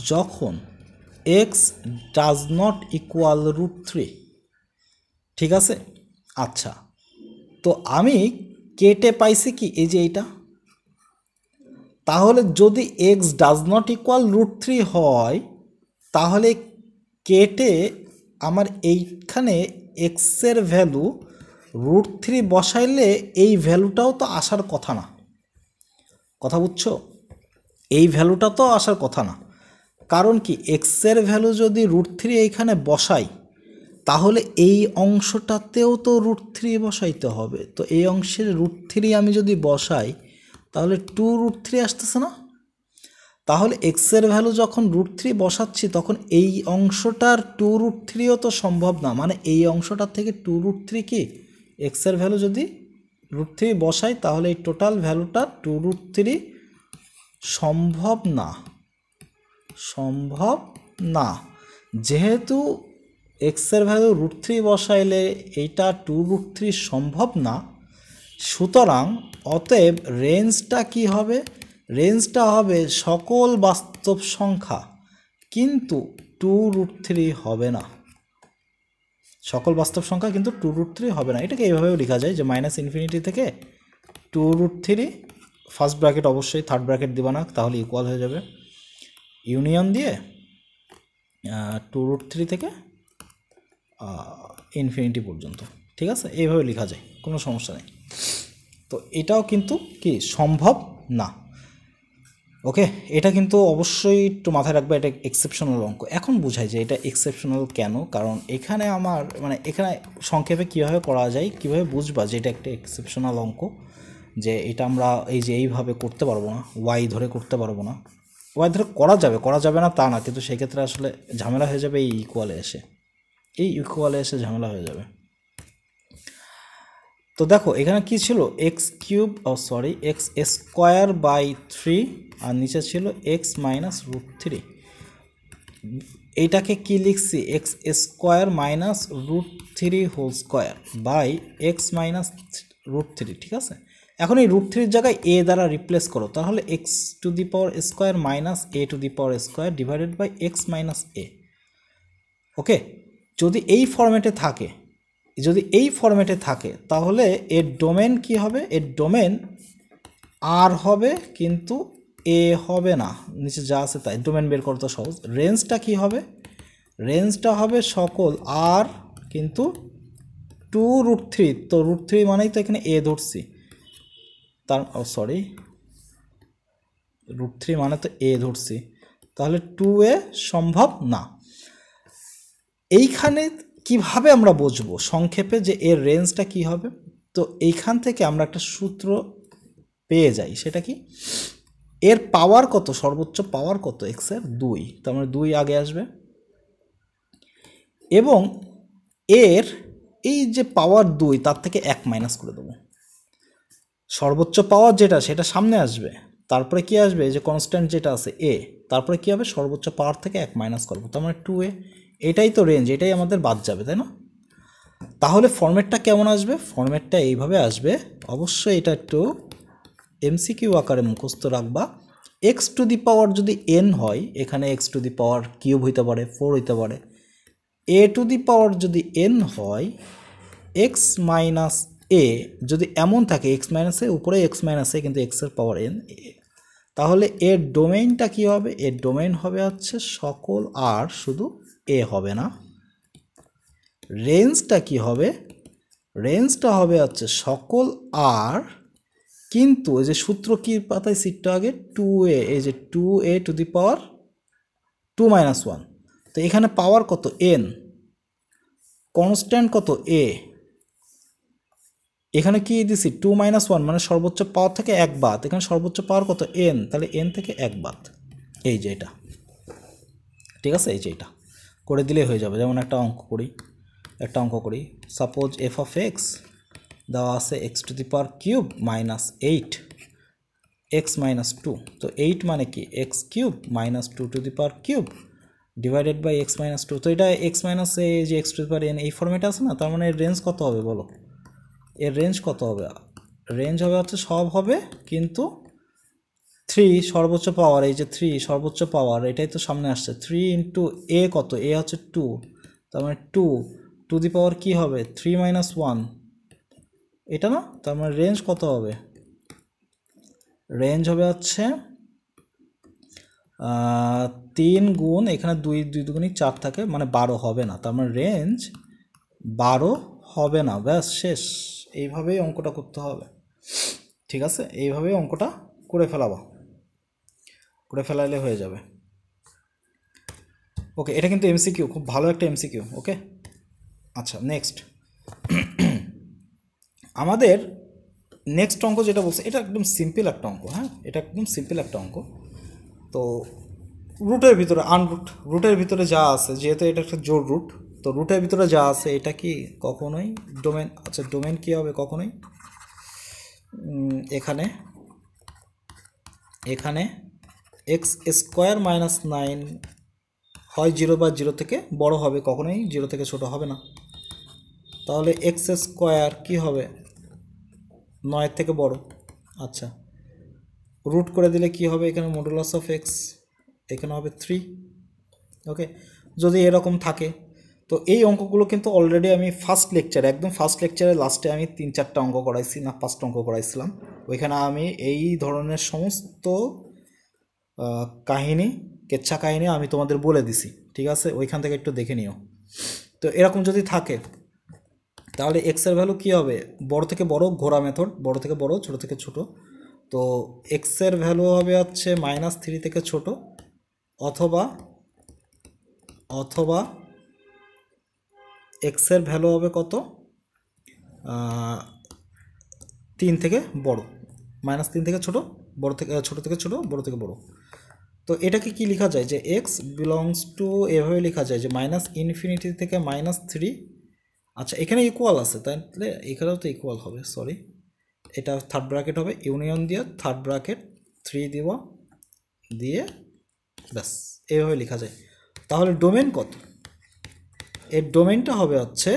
যখন X does not equal root three, ঠিক আছে। আচ্ছা, তো আমি কেটে পাইছি কি, এই যে এইটা। তাহলে যদি X does not equal root three হয়, তাহলে কেটে আমার এইখানে এক্সের ভ্যালু রুট থ্রি বসাইলে এই ভ্যালুটাও তো আসার কথা না, কথা বুঝছো? এই ভ্যালুটা তো আসার কথা না। কারণ কি, এক্সের ভ্যালু যদি রুট থ্রি এইখানে বসাই, তাহলে এই অংশটাতেও তো রুট থ্রি বসাইতে হবে। তো এই অংশের রুট থ্রি আমি যদি বসাই, তাহলে টু রুট থ্রি আসতেছে না? তাহলে এক্সের ভ্যালু যখন রুট থ্রি বসাচ্ছি, তখন এই অংশটার টু রুট থ্রিও তো সম্ভব না। মানে এই অংশটার থেকে টু রুট থ্রি কি, এক্সের ভ্যালু যদি রুট থ্রি বসাই, তাহলে এই টোটাল ভ্যালুটা টু রুট থ্রি সম্ভব না। যেহেতু এক্সের ভ্যালু রুট থ্রি বসাইলে এইটা টু রুট থ্রি সম্ভব না, সুতরাং অতএব রেঞ্জটা কি হবে, রেঞ্জটা হবে সকল বাস্তব সংখ্যা, কিন্তু টু রুট থ্রি হবে না। সকল বাস্তব সংখ্যা কিন্তু 2√3 হবে না। এটাকে এইভাবেও লেখা যায় যে -∞ থেকে 2√3, ফার্স্ট ব্র্যাকেট অবশ্যই, থার্ড ব্র্যাকেট দিবা না, তাহলে ইকুয়াল হয়ে যাবে, ইউনিয়ন দিয়ে 2√3 থেকে ইনফিনিটি পর্যন্ত। ঠিক আছে, এইভাবে লেখা যায়, কোনো সমস্যা নেই। তো এটাও কিন্তু কি সম্ভব না। ওকে, এটা কিন্তু অবশ্যই একটু মাথায় রাখবে, এটা এক্সেপশনাল অঙ্ক। এখন বুঝাই যে এটা এক্সেপশনাল কেন, কারণ এখানে আমার মানে এখানে সংক্ষেপে কীভাবে করা যায়, কীভাবে বুঝবা যে এটা একটা এক্সেপশনাল অঙ্ক, যে এটা আমরা এই যে এইভাবে করতে পারবো না, ওয়াই ধরে করতে পারবো না। ওয়াই ধরে করা যাবে না তা না, কিন্তু সেক্ষেত্রে আসলে ঝামেলা হয়ে যাবে এই ইকুয়ালে এসে ঝামেলা হয়ে যাবে। তো দেখো এখানে কি ছিল, x³/3 আর নিচে ছিল x-√3। এইটাকে কি লিখছি, x² - √3² ঠিক আছে। এখন এই √3 জায়গায় a দ্বারা রিপ্লেস করো, তাহলে x⁻² - ডিভাইডেড বাই x-a। ওকে, যদি এই ফরম্যাটে থাকে তাহলে এর ডোমেন কি হবে, এর ডোমেন আর হবে কিন্তু এ হবে না, নিচে যা আছে তাই। ডোমেন বের করতে সহজ। রেঞ্জটা কি হবে, রেঞ্জটা হবে সকল আর কিন্তু 2√3, তো √3 মানেই তো এখানে এ ধরছি, তার √3 মানে তো এ ধরছি, তাহলে 2a সম্ভব না। এইখানে কিভাবে আমরা বুঝবো সংক্ষেপে যে এর রেঞ্জটা কি হবে, তো এইখান থেকে আমরা একটা সূত্র পেয়ে যাই, সেটা কি, এর পাওয়ার কত, সর্বোচ্চ পাওয়ার কত x এর 2, তার মানে 2 আগে আসবে, এবং এর এই যে পাওয়ার 2 তার থেকে 1 মাইনাস করে দেবো, সর্বোচ্চ পাওয়ার যেটা সেটা সামনে আসবে, তারপরে কি আসবে, এই যে কনস্ট্যান্ট যেটা আছে a, তারপরে কি হবে, সর্বোচ্চ পাওয়ার থেকে 1 মাইনাস করবো, তার মানে 2a। এটাই তো রেঞ্জ, এটাই আমাদের বাদ যাবে, তাই না? তাহলে ফরম্যাটটা কেমন আসবে, ফরম্যাটটা এইভাবে আসবে, অবশ্যই এটা একটু এমসিকিউ আকারে মুখস্থ রাখবা। x⁻, যদি n হয়, এখানে x⁻³ হইতে পারে, 4 হইতে পারে। a⁻, যদি n হয়, x-a যদি এমন থাকে, x-a উপরে x-a কিন্তু x এর পাওয়ার n, তাহলে এর ডোমেইনটা কি হবে, এর ডোমেইন হবে হচ্ছে সকল আর, শুধু a হবে না। রেঞ্জটা কি হবে, রেঞ্জটা হবে হচ্ছে সকল আর, কিন্তু এই যে সূত্র কি পাতায় সিটটা আগে 2a, এই যে 2a⁻², তো এখানে পাওয়ার কত n, কনস্ট্যান্ট কত a, এখানে কি দিছি 2-1 মানে সর্বোচ্চ পাওয়ার থেকে 1 বাদ, এখানে সর্বোচ্চ পাওয়ার কত n, তাহলে n থেকে 1 বাদ, এই যে এটা। ঠিক আছে, এই যে এটা করে দিলে হয়ে যাবে। যেমন একটা অঙ্ক করি, সাপোজ f(x) দেওয়া আছে x⁻³ -8 x-2, তো 8 মানে কি, x³ - 2⁻³ ডিভাইডেড বাই x-2, তো এটা x-a যে x⁻n এই ফর্মেটে আছে না, তার মানে এর রেঞ্জ কত হবে বলো, এর রেঞ্জ কত হবে, রেঞ্জ হবে হচ্ছে সব হবে কিন্তু 3 সর্বোচ্চ পাওয়ার, এই যে 3 সর্বোচ্চ পাওয়ার, এটাই তো সামনে আসছে, 3 ইন্টু a কত, a হচ্ছে 2, তার মানে 2 কি হবে 3-1 এটা না, তার মানে রেঞ্জ কত হবে, রেঞ্জ হবে হচ্ছে 3 গুণ, এখানে 2 দুগুণে 4 থাকে, মানে 12 হবে না, তার মানে রেঞ্জ 12 হবে না, ব্যাস শেষ। এইভাবেই অঙ্কটা করতে হবে। ঠিক আছে, এইভাবেই অঙ্কটা করে ফেলাইলে হয়ে যাবে। ওকে, এটা কিন্তু এমসিকিউ, খুব ভালো একটা এমসিকিউ। ওকে, আচ্ছা নেক্সট আমাদের নেক্সট অঙ্ক যেটা বলছে, এটা একদম সিম্পল একটা অঙ্ক। হ্যাঁ, এটা একদম সিম্পল একটা অঙ্ক। তো রুটের ভিতরে রুটের ভিতরে যা আছে, যেহেতু এটা একটা জোড় রুট, তো রুটের ভিতরে যা আছে এটা কি কখনোই ডোমেন, আচ্ছা ডোমেন কি হবে, কখনোই এখানে x² - 9 হয় 0 বা 0 থেকে বড় হবে, কখনোই 0 থেকে ছোট হবে না। তাহলে x² কি হবে, 9 থেকে বড়। আচ্ছা, রুট করে দিলে কি হবে, এখানে মডুলাস অফ x, এখানে হবে 3। ওকে, যদি এরকম থাকে তো এই অঙ্কগুলো কিন্তু অলরেডি আমি একদম ফার্স্ট লেকচারে লাস্টে আমি 3-4টা অঙ্ক করাইছি, না 5টা অঙ্ক করাইছিলাম। ওইখানে আমি এই ধরনের সমস্ত কাহিনী, কেচ্ছা কাহিনী আমি তোমাদের বলে দিছি, ঠিক আছে? ওইখান থেকে একটু দেখে নিও। তো এরকম যদি থাকে তাহলে এক্সের ভ্যালু কী হবে? বড় থেকে বড় ঘোরা মেথড, বড় থেকে বড়, ছোট থেকে ছোট। তো এক্সের ভ্যালু হবে হচ্ছে -3 থেকে ছোট, অথবা অথবা এক্সের ভ্যালু হবে কত? 3 থেকে বড়, -3 থেকে ছোট, বড় থেকে ছোট থেকে ছোট, বড় থেকে বড়। তো এটাকে কি লেখা যায়? যে এক্স বিলংস টু, এভাবে লেখা যায় যে -∞ থেকে -3। আচ্ছা, এখানে ইকুয়াল আছে, তাহলে এখানেও তো ইকুয়াল হবে, সরি, এটা থার্ড ব্র্যাকেট হবে, ইউনিয়ন দিয়ে থার্ড ব্র্যাকেট 3 দিব, দিয়ে ব্যাস এইভাবে লেখা যায়। তাহলে ডোমেন কত? এর ডোমেনটা হবে হচ্ছে,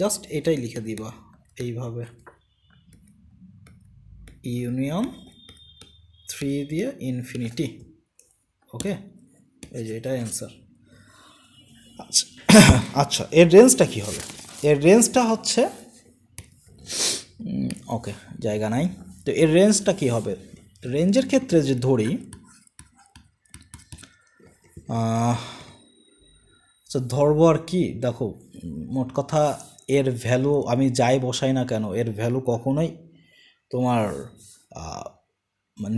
জাস্ট এটাই লিখে দিবা এইভাবে, ইউনিয়ন 3 দিয়ে ইনফিনিটি। ওকে, এই যে এটা অ্যান্সার। আচ্ছা আচ্ছা, এর রেঞ্জটা কি হবে? এর রেঞ্জটা হচ্ছে, ওকে জায়গা নাই, তো এর রেঞ্জটা কি হবে? রেঞ্জের ক্ষেত্রে যে ধরি, ধরবো আর কি, দেখো মোট কথা এর ভ্যালু আমি যাই বসাই না কেন, এর ভ্যালু কখনোই তোমার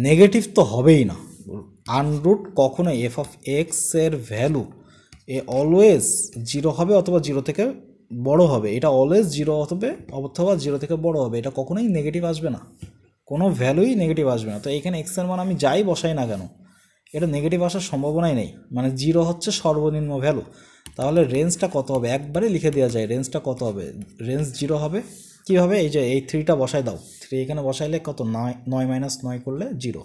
নেগেটিভ তো হবেই না। আনরুট কখনোই এফ অফ এক্স এর ভ্যালু অলওয়েজ 0 হবে, অথবা 0 থেকে বড় হবে। এটা অলওয়েজ 0 হবে, অথবা 0 থেকে বড় হবে। এটা কখনোই নেগেটিভ আসবে না, কোনো ভ্যালুই নেগেটিভ আসবে না। তো এখানে এক্স এর মান আমি যাই বসাই না কেন, এটা নেগেটিভ আসার সম্ভাবনাই নেই। মানে 0 হচ্ছে সর্বনিম্ন ভ্যালু। তাহলে রেঞ্জটা কত হবে? একবারে লিখে দেওয়া যায় রেঞ্জটা কত হবে। রেঞ্জ 0 হবে। কীভাবে? এই যে এই 3টা বসাই দাও, 3 এখানে বসাইলে কত? 9 -9 করলে 0,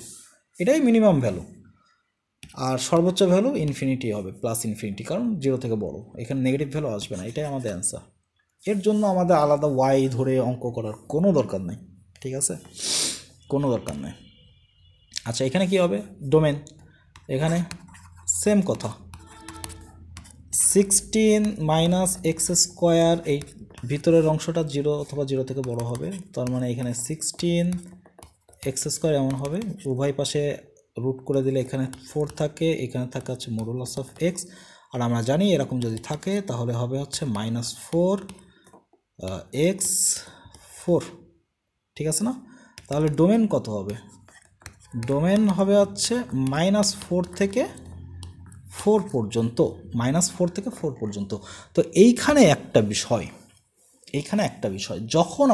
এটাই মিনিমাম ভ্যালু। আর সর্বোচ্চ ভ্যালু ইনফিনিটি হবে, +∞, কারণ 0 থেকে বড়, এখানে নেগেটিভ ভ্যালু আসবে না। এটাই আমাদের অ্যান্সার। এর জন্য আমাদের আলাদা ওয়াই ধরে অঙ্ক করার কোনো দরকার নেই, ঠিক আছে? কোনো দরকার নেই। আচ্ছা, এখানে কি হবে? ডোমেন। এখানে সেম কথা, 16 - x², এই ভিতরের অংশটা 0 অথবা 0 থেকে বড় হবে। তার মানে এখানে 16x² এমন হবে। উভয় পাশে রুট করে দিলে এখানে 4 থাকে, এখানে থাকে হচ্ছে মডুলাস অফ এক্স। আর আমরা জানি এরকম যদি থাকে তাহলে হবে হচ্ছে -4x4, ঠিক আছে না? তাহলে ডোমেন কত হবে? ডোমেন হবে হচ্ছে -4 থেকে 4 পর্যন্ত, -4 থেকে 4 পর্যন্ত। তো এইখানে একটা বিষয়, যখন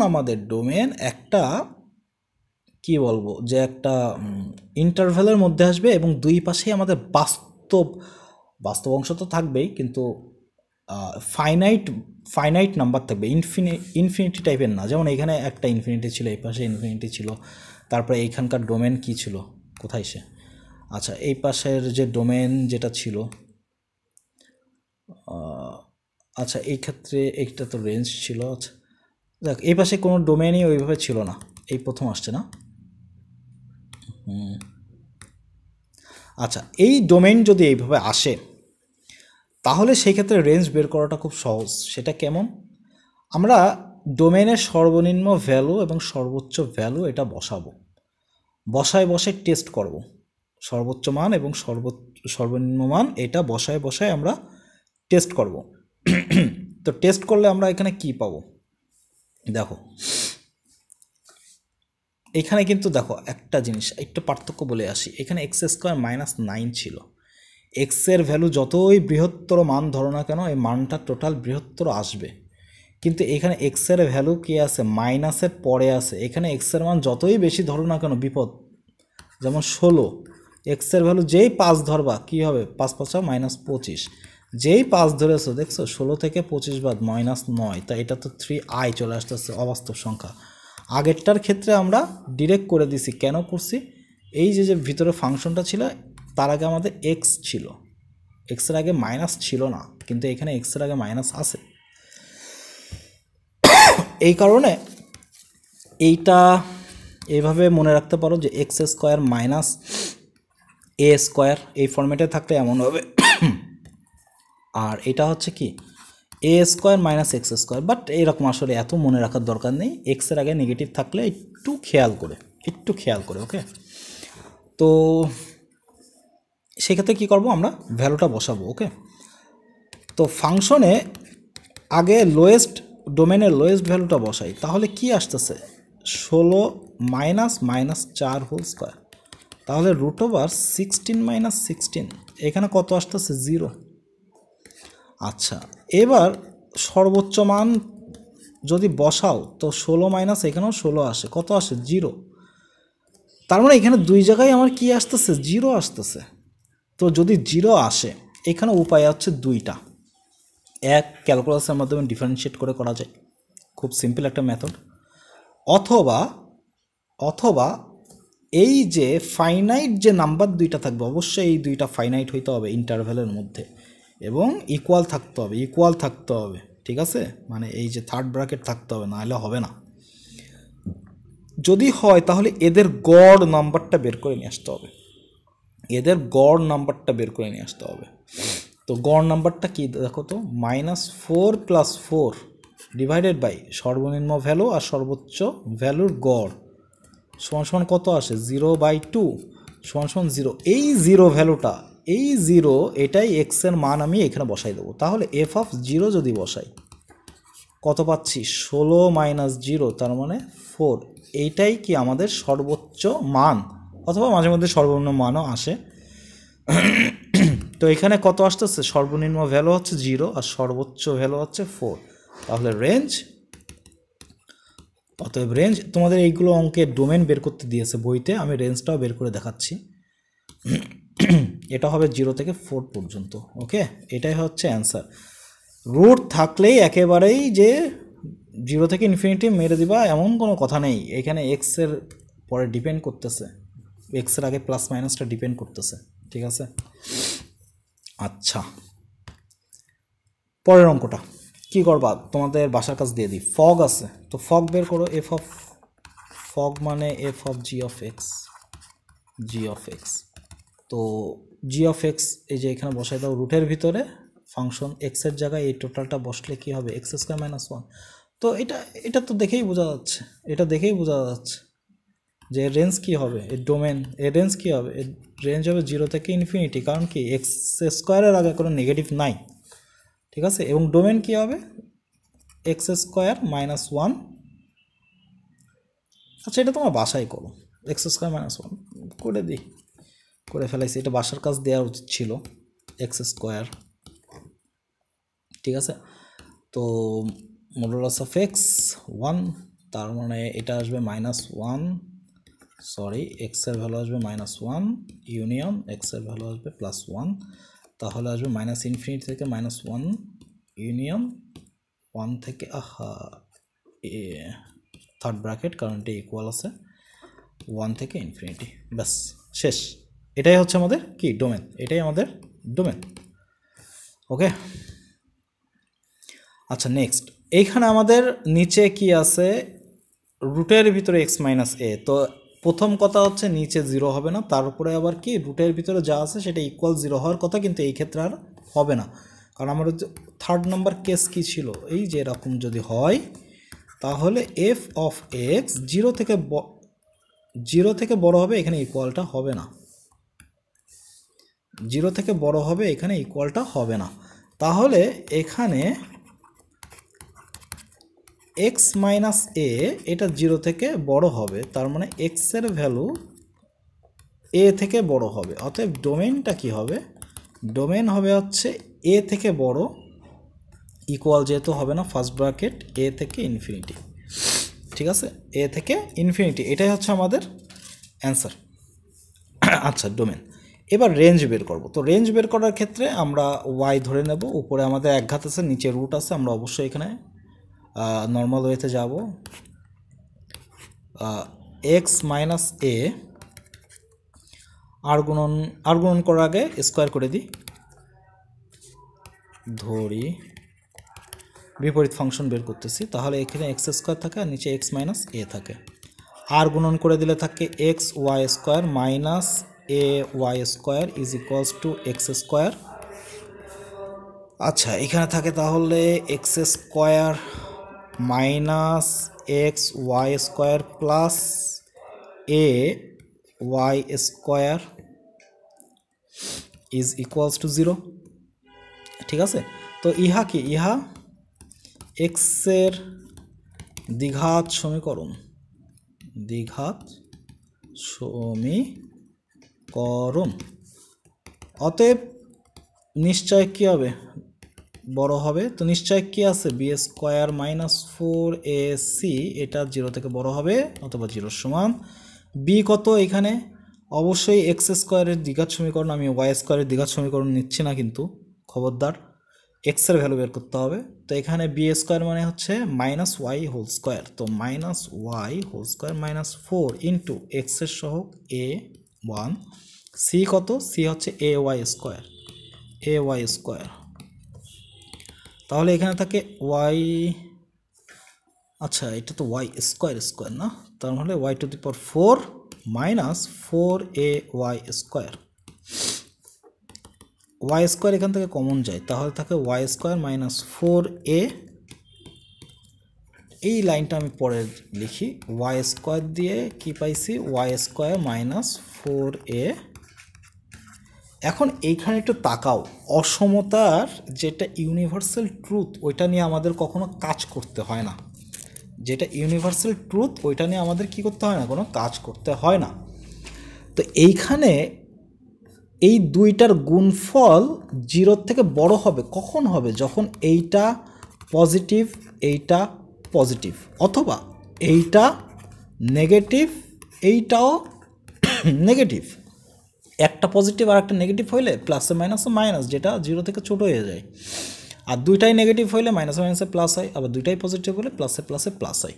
আমাদের ডোমেন একটা, কি বলবো, যে একটা ইন্টারভ্যালের মধ্যে আসবে এবং দুই পাশেই আমাদের বাস্তব অংশ তো থাকবেই, কিন্তু ফাইনাইট নাম্বার থাকবে, ইনফিনিটি টাইপের না। যেমন এখানে একটা ইনফিনিটি ছিল, এই পাশে ইনফিনিটি ছিল, তারপরে এইখানকার ডোমেন কি ছিল, কোথায় সে? আচ্ছা, এই পাশের যে ডোমেন যেটা ছিল, আচ্ছা এই ক্ষেত্রে এইটা তো রেঞ্জ ছিল। আচ্ছা দেখ, এই পাশে কোনো ডোমেনই ওইভাবে ছিল না, এই প্রথম আসছে না। আচ্ছা, এই ডোমেন যদি এইভাবে আসে তাহলে সেই ক্ষেত্রে রেঞ্জ বের করাটা খুব সহজ। সেটা কেমন? আমরা ডোমেনের সর্বনিম্ন ভ্যালু এবং সর্বোচ্চ ভ্যালু এটা বসায় টেস্ট করব। সর্বোচ্চ মান এবং সর্বনিম্ন মান এটা বসায় আমরা টেস্ট করব। তো টেস্ট করলে আমরা এখানে কি পাবো? দেখো এখানে কিন্তু দেখো একটা জিনিস একটু পার্থক্য বলে আসি। এখানে x² -9 ছিল। এক্সের ভ্যালু যতই বৃহত্তর মান ধরো না কেন, এই মানটা টোটাল বৃহত্তর আসবে। কিন্তু এখানে এক্সের ভ্যালু কি আছে? মাইনাসের পরে আছে। এখানে এক্সের মান যতই বেশি ধরো না কেন বিপদ। যেমন 16, এক্সের ভ্যালু যেই 5 ধরবা কি হবে? 5 × 5 = -25। যেই 5 ধরেছো দেখছো, 16 থেকে 25 বাদ -9, তা এটা তো 3i চলে আসতেছে, অবাস্তব সংখ্যা। আগেরটার ক্ষেত্রে আমরা ডিরেক্ট করে দিছি। কেন করছি? এই যে ভিতরে ফাংশনটা ছিল, তার আগে আমাদের এক্স ছিল, এক্সের আগে মাইনাস ছিল না, কিন্তু এখানে এক্সের আগে মাইনাস আছে। এই কারণে এইটা এইভাবে মনে রাখতে পারো যে x² এ স্কোয়ার এই ফর্মেটে থাকলে এমন হবে, আর এটা হচ্ছে কি A square minus X square. But এরকম আসলে এত মনে রাখার দরকার নেই, এক্সের আগে নেগেটিভ থাকলে একটু খেয়াল করে ওকে। তো সেক্ষেত্রে কী করবো, আমরা ভ্যালুটা বসাবো ওকে। তো ফাংশনে আগে ডোমেনের লোয়েস্ট ভ্যালুটা বসাই, তাহলে কি আসতেছে 16 মাইনাস 4 হোল স্কোয়ার, তাহলে √16 এখানে কত আসতেছে 0। আচ্ছা, এবার সর্বোচ্চ মান যদি বসাও তো 16 মাইনাস এখানেও 16 আসে, কত আসে 0। তার মানে এখানে দুই জায়গায় আমার কি আসতেছে 0 আসতেছে। তো যদি 0 আসে এখানে উপায় হচ্ছে দুইটা, এক ক্যালকুলাসের মাধ্যমে ডিফারেন্সিয়েট করে করা যায়, খুব সিম্পল একটা মেথড, অথবা এই যে ফাইনাইট যে নাম্বার দুইটা থাকবে, অবশ্যই এই দুইটা ফাইনাইট হইতে হবে ইন্টারভ্যালের মধ্যে, এবং ইকুয়াল থাকতে হবে, ঠিক আছে, মানে এই যে থার্ড ব্র্যাকেট থাকতে হবে, নাহলে হবে না। যদি হয় তাহলে এদের গড় নাম্বারটা বের করে নিয়ে আসতে হবে, তো গড় নাম্বারটা কি দেখো তো, -4 + 4 ডিভাইডেড বাই সর্বনিম্ন ভ্যালু আর সর্বোচ্চ ভ্যালুর গড় সমান কত আসে 0/2 সমান 0। এই 0 ভ্যালুটা, এই 0 এটাই এক্সের মান আমি এখানে বসাই দেবো। তাহলে f(0) যদি বসাই কত পাচ্ছি 16 - 0, তার মানে 4। এইটাই কি আমাদের সর্বোচ্চ মান, অথবা মাঝে মধ্যে সর্বনিম্ন মানও আসে। তো এখানে কত আসতেছে, সর্বনিম্ন ভ্যালু হচ্ছে 0 আর সর্বোচ্চ ভ্যালু হচ্ছে 4, তাহলে রেঞ্জ, অতএব রেঞ্জ, তোমাদের এইগুলো অঙ্কের ডোমেন বের করতে দিয়েছে বইতে, আমি রেঞ্জটাও বের করে দেখাচ্ছি। এটা হবে 0 থেকে 4 পর্যন্ত ওকে, এটাই হচ্ছে অ্যান্সার। রুট থাকলেই একেবারেই যে 0 থেকে ইনফিনিটি মেরে দিবা এমন কোনো কথা নেই, এখানে এক্সের পরে ডিপেন্ড করতেছে, এক্সের আগে প্লাস মাইনাসটা ডিপেন্ড করতেছে, ঠিক আছে। আচ্ছা, পরের অঙ্কটা কি করবা, তোমাদের বাসার কাজ দিয়ে দিই। ফগ আছে, তো ফগ বের করো, ফগ মানে g(x), তো g(x) এই যে এখানে বসাই দাও রুটের ভিতরে, ফাংশন এক্সের জায়গায় এই টোটালটা বসলে কি হবে x² - 1। তো এটা তো দেখেই বোঝা যাচ্ছে যে রেঞ্জ কি হবে, এর ডোমেন, এর রেঞ্জ কি হবে, এর রেঞ্জ হবে 0 থেকে ইনফিনিটি, কারণ কি x² আগে কোনো নেগেটিভ নাই, ঠিক আছে, এবং ডোমেন কি হবে x² - 1। আচ্ছা, এটা তোমার বাসায় করো, x² - 1 করে ফেলাইছি, এটা বাসার কাজ দেওয়া উচিত ছিল, x², ঠিক আছে। তো মডুলাস অফ x 1, তার মানে এটা আসবে -1, সরি এক্সের ভ্যালু আসবে -1 ইউনিয়ন এক্সের ভ্যালু আসবে +1, তাহলে আসবে -∞ থেকে -1 ইউনিয়ন 1 থেকে থার্ড ব্র্যাকেট, কারণ এটা ইকুয়াল আছে 1 থেকে ইনফিনিটি, ব্যাস শেষ। এটাই হচ্ছে আমাদের কি ডোমেন, ওকে। আচ্ছা, নেক্সট এইখানে আমাদের নিচে কি আছে, রুটের ভিতরে x - a। তো প্রথম কথা হচ্ছে নিচে 0 হবে না, তার উপরে আবার কি রুটের ভিতরে যা আছে সেটা ইকুয়াল 0 হওয়ার কথা, কিন্তু এই ক্ষেত্রে আর হবে না, কারণ আমার থার্ড নাম্বার কেস কি ছিল, এই যে এরকম যদি হয় তাহলে f(x) 0 থেকে বড় হবে, এখানে ইকুয়ালটা হবে না, 0 থেকে বড় হবে, এখানে ইকুয়ালটা হবে না। তাহলে এখানে x - a এটা 0 থেকে বড় হবে, তার মানে x এর ভ্যালু a থেকে বড় হবে, অতএব ডোমেনটা কি হবে, ডোমেন হবে হচ্ছে a থেকে বড়, ইকুয়াল যেহেতু হবে না ফার্স্ট ব্র্যাকেট a থেকে ইনফিনিটি, ঠিক আছে, a থেকে ইনফিনিটি, এটাই হচ্ছে আমাদের অ্যান্সার। আচ্ছা, ডোমেন। এবার রেঞ্জ বের করব, তো রেঞ্জ বের করার ক্ষেত্রে আমরা y ধরে নেব, উপরে আমাদের এক ঘাত আছে, নিচে রুট আছে, আমরা অবশ্যই এখানে নর্মাল ওয়েতে যাব, x - a আর গুণন করার আগে স্কোয়ার করে দিই, ধরি বিপরীত ফাংশন বের করতেছি, তাহলে এখানে x² থাকে আর নিচে x - a থাকে, আর গুণন করে দিলে থাকে xy² - A Y square is equals to X square. আচ্ছা, এখানে থাকে তাহলে X square minus X Y square plus A Y square is equals to 0। ঠিক আছে, তো ইহা কি, ইহা এক্সের দ্বিঘাত সমীকরণ, দ্বিঘাত সমীকরণ। অতএব নিশ্চয় কী হবে, বড় হবে। তো নিশ্চয় কি আছে, বি স্কোয়ার মাইনাস 4ac, এটা 0 থেকে বড় হবে অথবা 0 সমান। বি কত এখানে, অবশ্যই এক্স স্কোয়ারের দ্বিঘাত সমীকরণ, আমি ওয়াই স্কোয়ারের দ্বিঘাত সমীকরণ নিচ্ছি না কিন্তু, খবরদার, এক্সের ভ্যালু বের করতে হবে। তো এখানে বি স্কোয়ার মানে হচ্ছে মাইনাস ওয়াই হোল স্কোয়ার, তো minus Y whole square minus 4 into এক্সের সহগ এ 1, সি কত, সি হচ্ছে A Y square, A Y square. তাহলে এখানে থাকে ওয়াই, আচ্ছা এটা তো ওয়াই স্কোয়ার স্কোয়ার না, তার মানে Y to the power 4 minus 4a Y square. Y square এখান থেকে কমন যায়, তাহলে থাকে ওয়াই স্কোয়ার মাইনাস 4a। এই লাইনটা আমি পরে লিখি, ওয়াই স্কোয়ার দিয়ে কি পাইছি, ওয়াই স্কোয়ার মাইনাস 4a। এখন এইখানে একটু তাকাও, অসমতার যেটা ইউনিভার্সাল ট্রুথ ওইটা নিয়ে আমাদের কখনো কাজ করতে হয় না, যেটা ইউনিভার্সাল ট্রুথ ওইটা নিয়ে আমাদের কি করতে হয় না, কোনো কাজ করতে হয় না। তো এইখানে এই দুইটার গুণফল 0 থেকে বড় হবে, কখন হবে, যখন এইটা পজিটিভ এইটা পজিটিভ, অথবা এইটা নেগেটিভ এইটাও নেগেটিভ। একটা পজিটিভ আর একটা নেগেটিভ হইলে প্লাসে মাইনাসে মাইনাস, যেটা 0 থেকে ছোট হয়ে যায়। আর দুইটাই নেগেটিভ হইলে মাইনাসে মাইনাসে প্লাস হয়, আবার দুইটাই পজিটিভ হলে প্লাসে প্লাসে প্লাস হয়।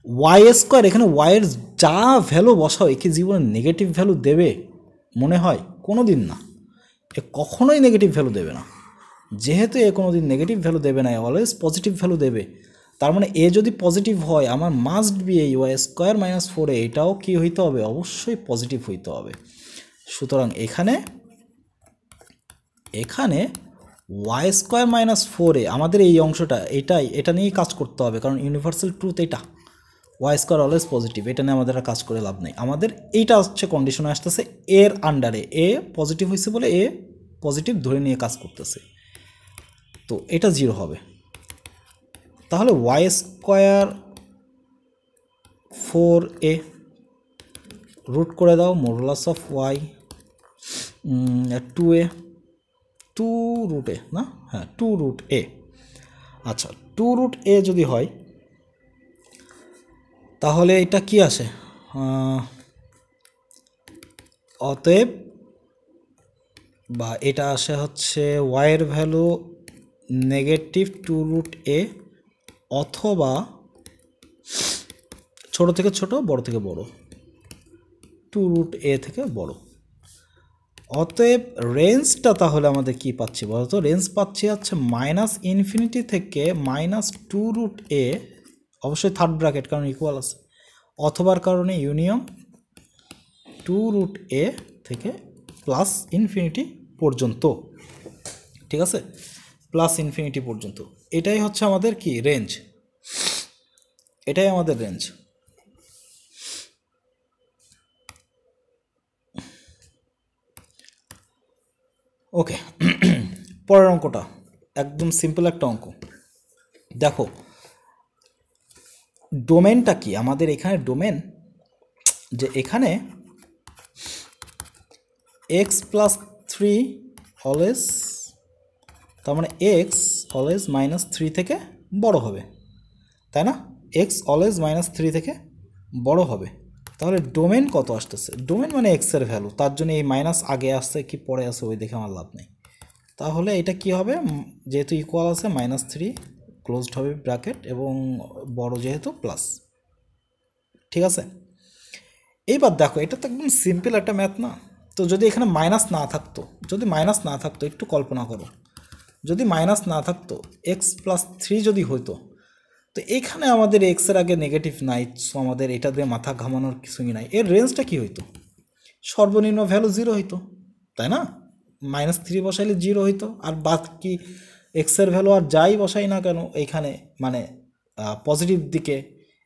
ওয়াই স্কোয়ার, এখানে ওয়াইয়ের যা ভ্যালু বসাও একে জীবনে নেগেটিভ ভ্যালু দেবে মনে হয়, কোনো দিন না, এ কখনোই নেগেটিভ ভ্যালু দেবে না। যেহেতু এ কোনো দিন নেগেটিভ ভ্যালু দেবে না, অলওয়েজ পজিটিভ ভ্যালু দেবে। তার মানে এ যদি পজিটিভ হয়, আমার মাস্ট বি এই ওয়াই স্কোয়ার মাইনাস 4a এটাও কি হইতে হবে, অবশ্যই পজিটিভ হইতে হবে। সুতরাং এখানে এখানে ওয়াই স্কোয়ার মাইনাস 4a আমাদের এই অংশটা, এটা নিয়েই কাজ করতে হবে, কারণ ইউনিভার্সাল ট্রুথ এটা, ওয়াই স্কোয়ার অলওয়েজ পজিটিভ, এটা নিয়ে আমাদের কাজ করে লাভ নেই। আমাদের এইটা হচ্ছে কন্ডিশনে আসতেছে এর আন্ডারে, এ পজিটিভ হয়েছে বলে এ পজিটিভ ধরে নিয়ে কাজ করতেছে, তো এটা 0 হবে। তাহলে ওয়াই স্কোয়ার 4a রুট করে দাও, modulus of Y 2a, 2 root A না, হ্যাঁ 2 রুট এ। আচ্ছা 2 রুট এ যদি হয় তাহলে এটা কি আসে, অতএব বা এটা আসে হচ্ছে ওয়াইয়ের ভ্যালু নেগেটিভ 2 রুট এ, অথবা ছোট থেকে ছোট বড় থেকে বড়, 2 রুট এ থেকে বড়। অতএব রেঞ্জটা তাহলে আমাদের কি পাচ্ছি বলতো, রেঞ্জ পাচ্ছি হচ্ছে -∞ থেকে -2 রুট এ, অবশ্যই থার্ড ব্র্যাকেট কারণ ইকুয়াল আছে, অথবার কারণে ইউনিয়ন 2 রুট এ থেকে +∞ পর্যন্ত। ঠিক আছে, +∞ পর্যন্ত, এটাই হচ্ছে আমাদের কি রেঞ্জ, এটাই আমাদের রেঞ্জ। ওকে, পরের অঙ্কটা একদম সিম্পল একটা অঙ্ক। দেখো ডোমেনটা কি আমাদের, এখানে ডোমেন যে এখানে x+3 অলওয়েজ, তার মানে x অলওয়েজ -3 থেকে বড় হবে, তাই না, x অলওয়েজ -3 থেকে বড় হবে। তাহলে ডোমেন কত আসতেছে, ডোমেন মানে এক্সের ভ্যালু, তার জন্য এই মাইনাস আগে আসছে কি পরে আসছে ওই দেখে আমার লাভ নেই। তাহলে এটা কি হবে, যেহেতু ইকুয়াল আছে -3 ক্লোজড হবে ব্র্যাকেট, এবং বড় যেহেতু প্লাস। ঠিক আছে, এইবার দেখো এটা তো একদম সিম্পল একটা ম্যাথ না। তো যদি এখানে মাইনাস না থাকতো, যদি মাইনাস না থাকতো, একটু কল্পনা করো, যদি মাইনাস না থাকতো x+3 যদি হইতো, তো এখানে আমাদের এক্সের আগে নেগেটিভ নাই, সো আমাদের এটা দিয়ে মাথা ঘামানোর কিছুই নাই। এর রেঞ্জটা কি হইতো, সর্বনিম্ন ভ্যালু 0 হইতো, তাই না? -3 বসাইলে 0 হইতো, আর বাকি এক্সের ভ্যালু আর যাই বসাই না কেন এইখানে, মানে পজিটিভ দিকে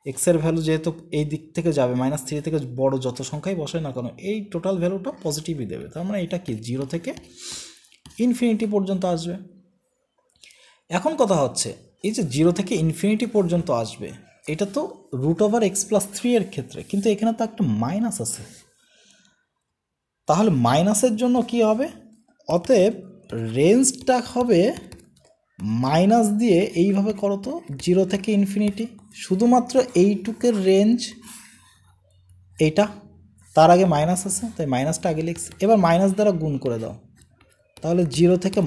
এক্সের ভ্যালু যেহেতু এই দিক থেকে যাবে, -3 থেকে বড় যত সংখ্যাই বসাই না কেন এই টোটাল ভ্যালুটা পজিটিভই দেবে। তার মানে এটা কি 0 থেকে ইনফিনিটি পর্যন্ত আসবে। এখন কথা হচ্ছে এই যে 0 থেকে ইনফিনিটি পর্যন্ত আসবে, এটা তো √(x+3) এর ক্ষেত্রে, কিন্তু এখানে তো একটা মাইনাস আছে, তাহলে মাইনাসের জন্য কি হবে? অতএব রেঞ্জটা হবে মাইনাস দিয়ে এইভাবে করো তো, 0 থেকে ইনফিনিটি, শুধুমাত্র এইটুকের রেঞ্জ এইটা, তার আগে মাইনাস আছে তাই মাইনাসটা আগে লিখছি, এবার মাইনাস দ্বারা গুণ করে দাও, তাহলে 0 থেকে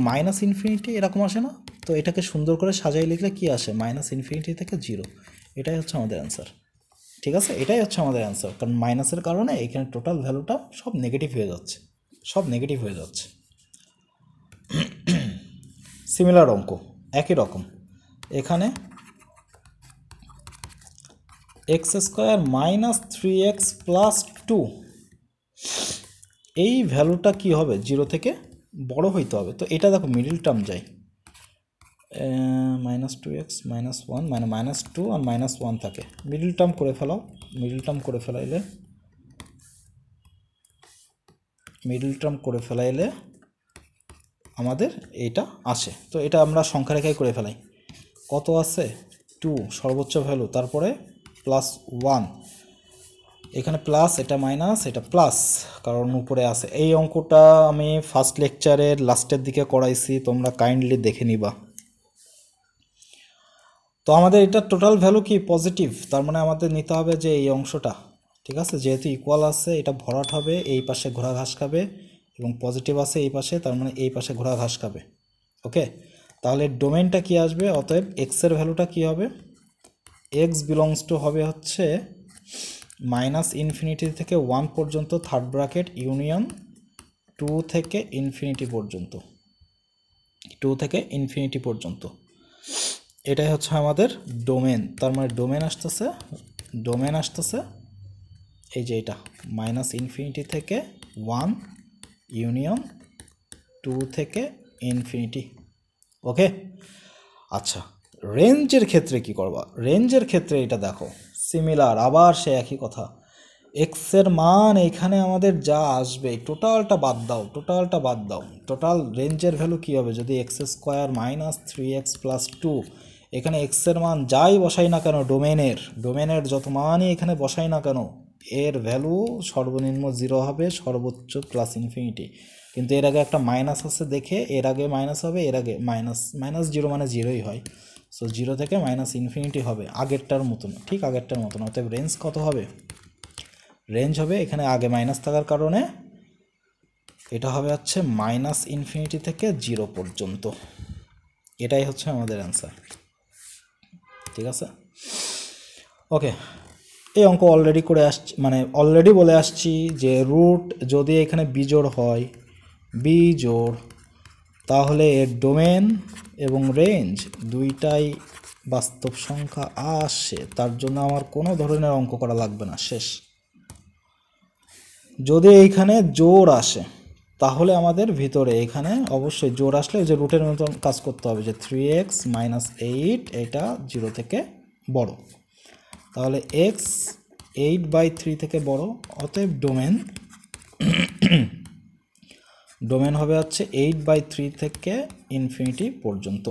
-ইনফিনিটি এরকম আসে না? তো এটাকে সুন্দর করে সাজাই লিখলে কি আসে? -ইনফিনিটি থেকে 0। এটাই হচ্ছে আমাদের অ্যান্সার। ঠিক আছে, এটাই হচ্ছে আমাদের অ্যান্সার, কারণ মাইনাসের কারণে এখানে টোটাল ভ্যালুটা সব নেগেটিভ হয়ে যাচ্ছে, সব নেগেটিভ হয়ে যাচ্ছে। সিমিলার অঙ্ক একই রকম, এখানে x² -3x + 2, এই ভ্যালুটা কি হবে? 0 থেকে বড় হইতে হবে। তো এটা দেখো মিডিল টার্ম যাই, -2x -1 মানে -2 আর -1 থাকে, মিডিল টার্ম করে ফেলাও। মিডিল টার্ম করে ফেলাইলে আমাদের এইটা আসে। তো এটা আমরা সংখ্যা রেখায় করে ফেলাই। কত আছে? 2 সর্বোচ্চ ভ্যালু, তারপরে +1, এখানে প্লাস, এটা মাইনাস, এটা প্লাস, কারণ উপরে আছে। এই অঙ্কটা আমি ফার্স্ট লেকচারের লাস্টের দিকে করাইছি, তোমরা কাইন্ডলি দেখে নিবা। তো আমাদের এটা টোটাল ভ্যালু কি? পজিটিভ, তার মানে আমাদের নিতে হবে যে এই অংশটা, ঠিক আছে, যেহেতু ইকুয়াল আছে এটা ভরাট হবে, এই পাশে ঘোড়া ঘাস খাবে, এবং পজিটিভ আছে এই পাশে, তার মানে এই পাশে ঘোড়া ঘাস খাবে। ওকে, তাহলে ডোমেনটা কি আসবে? অতএব এক্সের ভ্যালুটা কি হবে? এক্স বিলংস টু হবে হচ্ছে -ইনফিনিটি থেকে 1 পর্যন্ত, থার্ড ব্র্যাকেট ইউনিয়ন 2 থেকে ইনফিনিটি পর্যন্ত, 2 থেকে ইনফিনিটি পর্যন্ত, এটাই হচ্ছে আমাদের ডোমেন। তার মানে ডোমেন আসতেছে এই যে এটা -ইনফিনিটি থেকে 1 ইউনিয়ন 2 থেকে ইনফিনিটি। ওকে, আচ্ছা, রেঞ্জের ক্ষেত্রে কি করবা? রেঞ্জের ক্ষেত্রে এটা দেখো সিমিলার, আবার সে একই কথা, এক্সের মান এখানে আমাদের যা আসবে টোটালটা বাদ দাও, টোটাল রেঞ্জের ভ্যালু কি হবে? যদি x² -3x + 2, এখানে এক্সের মান যাই বসাই না কেন, ডোমেনের যত মানই এখানে বসাই না কেন, এর ভ্যালু সর্বনিম্ন 0 হবে, সর্বোচ্চ +ইনফিনিটি। কিন্তু এর আগে একটা মাইনাস আছে দেখে, এর আগে মাইনাস হবে, এর আগে -0 মানে 0ই হয়। সো 0 থেকে -ইনফিনিটি হবে, আগেরটার মতন, ঠিক আগেরটার মতন। অতএব রেঞ্জ কত হবে? রেঞ্জ হবে, এখানে আগে মাইনাস থাকার কারণে এটা হবে হচ্ছে -ইনফিনিটি থেকে 0 পর্যন্ত। এটাই হচ্ছে আমাদের অ্যান্সার। ঠিক আছে, ওকে, এই অঙ্ক অলরেডি করে আসছি, মানে অলরেডি বলে আসছি যে রুট যদি এখানে বিজোড় হয়, তাহলে এর ডোমেন এবং রেঞ্জ দুইটাই বাস্তব সংখ্যা আসে, তার জন্য আমার কোনো ধরনের অঙ্ক করা লাগবে না, শেষ। যদি এইখানে জোড় আসে তাহলে আমাদের ভিতরে এখানে অবশ্যই জোড় আসলে ওই যে রুটের মতন কাজ করতে হবে, যে 3x - 8 এটা 0 থেকে বড়, তাহলে x 8/3 থেকে বড়, অতএব ডোমেন হবে হচ্ছে 8/3 থেকে ইনফিনিটি পর্যন্ত।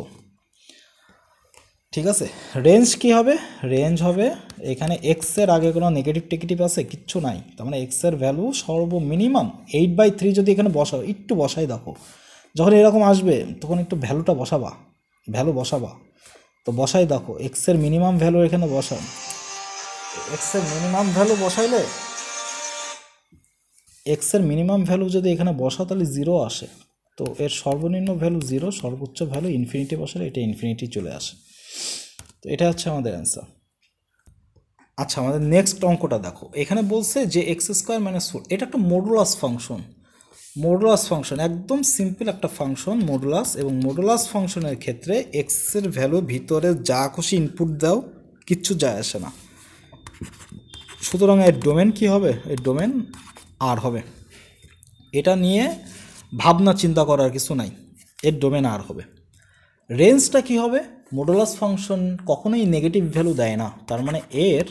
ঠিক আছে, রেঞ্জ কি হবে? রেঞ্জ হবে এখানে এক্স এর আগে কোনো নেগেটিভ টেগেটিভ আছে? কিচ্ছু নাই, তার মানে এক্স এর ভ্যালু সর্বমিনিমাম 8/3 যদি এখানে বসাও, একটু বসাই দেখো, যখন এরকম আসবে তখন একটু ভ্যালু বসাবা, তো বসাই দেখো এক্স এর মিনিমাম ভ্যালু এখানে বসাও, এক্স এর মিনিমাম ভ্যালু বসাইলে, এক্স এর মিনিমাম ভ্যালু যদি এখানে বসাও তাহলে 0 আসে, তো এর সর্বনিম্ন ভ্যালু 0, সর্বোচ্চ ভ্যালু ইনফিনিটি বসালে এটা ইনফিনিটি চলে আসে। তো এটা হচ্ছে আমাদের অ্যান্সার। আচ্ছা, আমাদের নেক্সট অঙ্কটা দেখো, এখানে বলছে যে x² - 4, এটা একটা মডুলাস ফাংশন, একদম সিম্পল একটা ফাংশন মডুলাস, এবং মডুলাস ফাংশনের ক্ষেত্রে এক্স এর ভ্যালু ভিতরে যা খুশি ইনপুট দাও কিচ্ছু যায় আসে না, সুতরাং এর ডোমেন কি হবে? এর ডোমেন আর হবে। এটা নিয়ে ভাবনা চিন্তা করার কিছু নাই, এর ডোমেন আর হবে। রেঞ্জটা কি হবে? মডুলাস ফাংশন কখনোই নেগেটিভ ভ্যালু দেয় না, তার মানে এর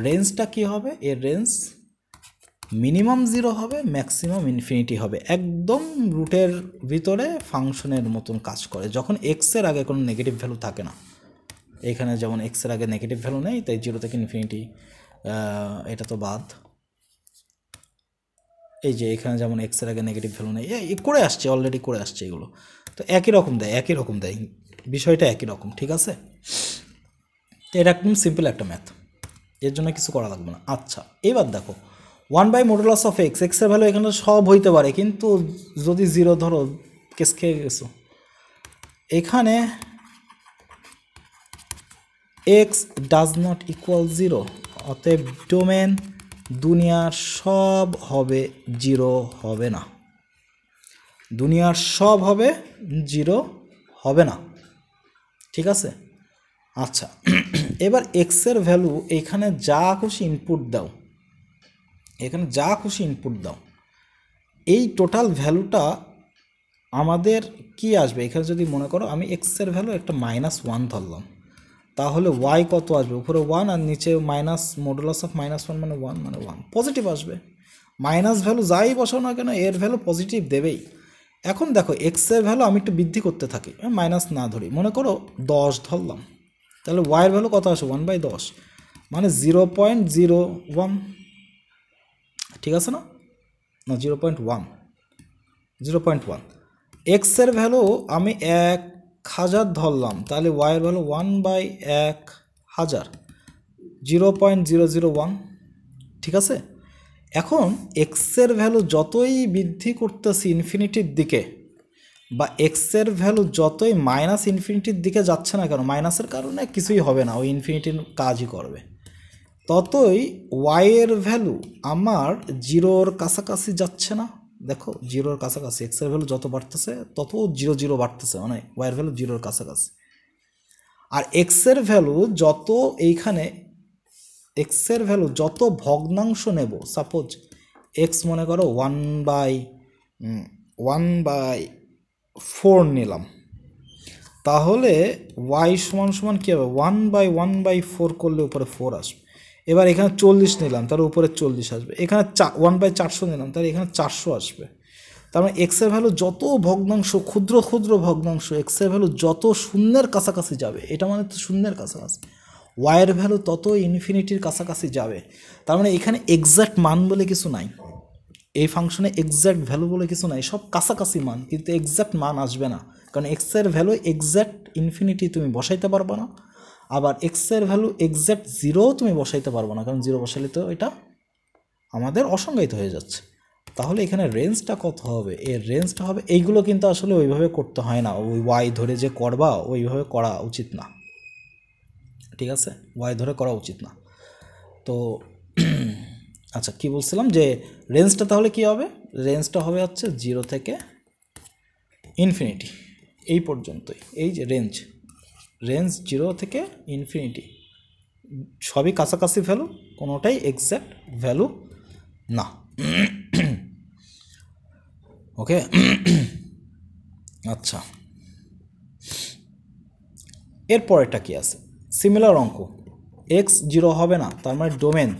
রেঞ্জটা কি হবে? এর রেঞ্জ মিনিমাম 0 হবে, ম্যাক্সিমাম ইনফিনিটি হবে, একদম রুটের ভিতরে ফাংশনের মতন কাজ করে যখন এক্সের আগে কোনো নেগেটিভ ভ্যালু থাকে না। এখানে যেমন এক্সের আগে নেগেটিভ ভ্যালু নেই, তাই 0 থেকে ইনফিনিটি, এটা তো বাদ। এই যে এখানে যেমন এক্সের আগে নেগেটিভ ভ্যালু নেই, করে আসছে, অলরেডি করে আসছে এগুলো, তো একই রকম দেয়, বিষয়টা একই রকম, ঠিক আছে? তো এটা একদম সিম্পল একটা ম্যাথ, এর জন্য কিছু করা লাগবে না। আচ্ছা, এবার দেখো 1/মডুলাস অফ এক্স, এক্সের ভ্যালু এখানে সব হইতে পারে, কিন্তু যদি 0 ধরো, কেস খেয়ে গেছো। এখানে এক্স ডাজ নট ইকুয়াল 0, অতএব ডোমেন দুনিয়ার সব হবে 0 হবে না, দুনিয়ার সব হবে 0 হবে না, ঠিক আছে? আচ্ছা, এবার এক্সের ভ্যালু এখানে যা খুশি ইনপুট দাও, এখানে যা খুশি ইনপুট দাও, এই টোটাল ভ্যালুটা আমাদের কি আসবে? এখানে যদি মনে করো আমি এক্সের ভ্যালু একটা -1 ধরলাম, তাহলে ওয়াই কত আসবে? উপরে 1 আর নিচে মাইনাস, মডুলাস অফ -1 মানে 1, মানে 1 পজিটিভ আসবে। মাইনাস ভ্যালু যাই বসাও না কেন, এর ভ্যালু পজিটিভ দেবেই। এখন দেখো এক্সের ভ্যালু আমি একটু বৃদ্ধি করতে থাকি, মাইনাস না ধরি, মনে করো 10 ধরলাম, তাহলে ওয়াইয়ের ভ্যালু কত আসে? 1/10, মানে 0.01, ঠিক আছে না? 0.1। এক্সের ভ্যালু আমি 1000 ধরলাম, তাহলে ওয়াইয়ের ভ্যালু 1/1000, 0.001, ঠিক আছে? এখন এক্সের ভ্যালু যতই বৃদ্ধি করতেছি ইনফিনিটির দিকে, বা এক্সের ভ্যালু যতই মাইনাস ইনফিনিটির দিকে যাচ্ছে না কেন, মাইনাসের কারণে কিছুই হবে না, ওই ইনফিনিটির কাজই করবে, ততই ওয়াইয়ের ভ্যালু আমার 0-র কাছাকাছি যাচ্ছে না। দেখো 0-র কাছাকাছি, এক্সের ভ্যালু যত বাড়তেছে তত 0 বাড়তেছে, মানে ওয়াইয়ের ভ্যালু 0-র কাছাকাছি। আর এক্সের ভ্যালু যত, এইখানে এক্সের ভ্যালু যত ভগ্নাংশ নেব, সাপোজ এক্স মনে করো 1/4 নিলাম, তাহলে ওয়াই সমান কী হবে? 1/4 করলে উপরে 4 আসবে। এবার এখানে 40 নিলাম, তার উপরে 40 আসবে। এখানে 1/400 নিলাম, তাহলে এখানে 400 আসবে। তার মানে এক্সের ভ্যালু যত ভগ্নাংশ, ক্ষুদ্র ক্ষুদ্র ভগ্নাংশ, এক্সের ভ্যালু যত শূন্যের কাছাকাছি যাবে, এটা মানে তো শূন্যের কাছাকাছি, ওয়াইয়ের ভ্যালু তত ইনফিনিটির কাছাকাছি যাবে। তার মানে এখানে এক্স্যাক্ট মান বলে কিছু নাই, এই ফাংশনে এক্স্যাক্ট ভ্যালু বলে কিছু নাই, সব কাছাকাছি মান, কিন্তু এক্স্যাক্ট মান আসবে না, কারণ এক্সের ভ্যালু এক্স্যাক্ট ইনফিনিটি তুমি বসাইতে পারবে না, আবার এক্সের ভ্যালু এক্স্যাক্ট 0 তুমি বসাইতে পারবে না, কারণ 0 বসাইলে তো এটা আমাদের অসংজ্ঞায়িত হয়ে যাচ্ছে। তাহলে এখানে রেঞ্জটা কত হবে? এর রেঞ্জটা হবে, এইগুলো কিন্তু আসলে ওইভাবে করতে হয় না, ওই ওয়াই ধরে যে করবা ওইভাবে করা উচিত না, ঠিক আছে? ওয়াই ধরে করা উচিত না। তো আচ্ছা, কি বলছিলাম, যে রেঞ্জটা তাহলে কি হবে? রেঞ্জটা হবে হচ্ছে 0 থেকে ইনফিনিটি, এই পর্যন্তই। এই যে রেঞ্জ 0 থেকে ইনফিনিটি, সবই কাছাকাছি ভ্যালু, কোনোটাই এক্স্যাক্ট ভ্যালু না। ওকে, আচ্ছা, এরপরেরটা কি আছে? সিমিলার অঙ্ক, এক্স 0 হবে না, তার মানে ডোমেন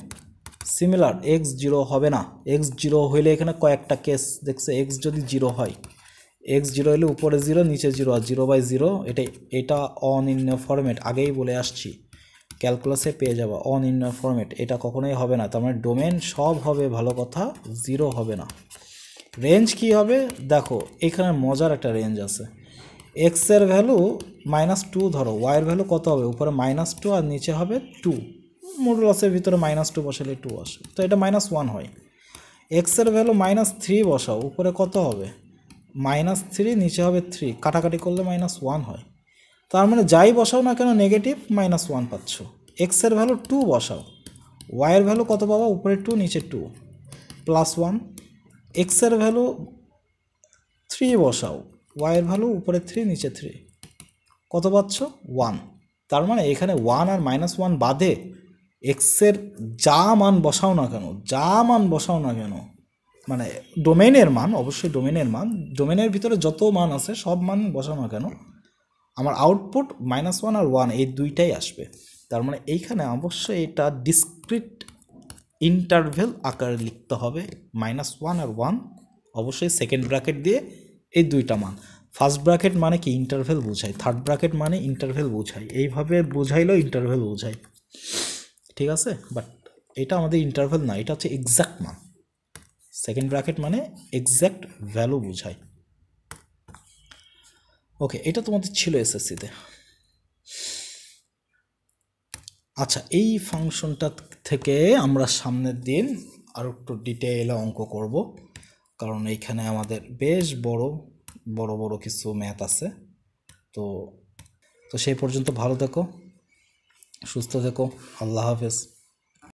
সিমিলার, এক্স 0 হবে না। এক্স 0 হইলে এখানে কয়েকটা কেস দেখছে, এক্স যদি 0 হয়, এক্স 0 হলে উপরে 0 নিচে 0, আর 0/0, এটা অনির্ণয় ফরম্যাট, আগেই বলে আসছি, ক্যালকুলাসে পেয়ে যাবা, অনির্ণয় ফরম্যাট, এটা কখনোই হবে না। তার মানে ডোমেন সব হবে, ভালো কথা, 0 হবে না। রেঞ্জ কি হবে? দেখো এখানে মজার একটা রেঞ্জ আছে, এক্সের ভ্যালু -2 ধরো, ওয়াইয়ের ভ্যালু কত হবে? উপরে -2 আর নিচে হবে 2, মডুলাসের ভিতরে -2 বসালে 2 আসে, তো এটা -1 হয়। এক্সের ভ্যালু -3 বসাও, উপরে কত হবে? -3, নিচে হবে 3, কাটাকাটি করলে -1 হয়। তার মানে যাই বসাও না কেন নেগেটিভ, -1 পাচ্ছ। এক্সের ভ্যালু 2 বসাও, ওয়াইয়ের ভ্যালু কত পাবা? উপরে 2 নিচে 2, +1। এক্সের ভ্যালু 3 বসাও, ওয়াইয়ের ভ্যালু উপরে 3 নিচে 3, কত পাচ্ছ? 1। তার মানে এখানে 1 আর -1 বাদে এক্সের যা মান বসাও না কেন, মানে ডোমেনের মান, অবশ্যই ডোমেনের মান, ডোমেনের ভিতরে যত মান আছে সব মান বসানো কেন, আমার আউটপুট -1 আর 1 এই দুইটাই আসবে। তার মানে এইখানে অবশ্যই এটা ডিসক্রিট ইন্টারভেল আকারে লিখতে হবে, -1 আর 1 অবশ্যই সেকেন্ড ব্র্যাকেট দিয়ে এই দুইটা মান। ফার্স্ট ব্র্যাকেট মানে কি ইন্টারভেল বোঝায়, থার্ড ব্র্যাকেট মানে ইন্টারভেল বোঝায়, এইভাবে বোঝাইলেও ইন্টারভেল বোঝায়, ঠিক আছে। বাট এটা আমাদের ইন্টারভেল না, এটা হচ্ছে এক্স্যাক্ট মান। সেকেন্ড ব্র্যাকেট মানে এক্স্যাক্ট ভ্যালু বোঝায়। ওকে, এটা তোমাদের ছিল এসএসসিতে। আচ্ছা, এই ফাংশনটা থেকে আমরা সামনের দিন আর একটু ডিটেইলে অঙ্ক করব, কারণ এইখানে আমাদের বেশ বড় বড় কিছু ম্যাথ আছে। তো সেই পর্যন্ত ভালো থেকো, সুস্থ থেকো, আল্লাহ হাফেজ।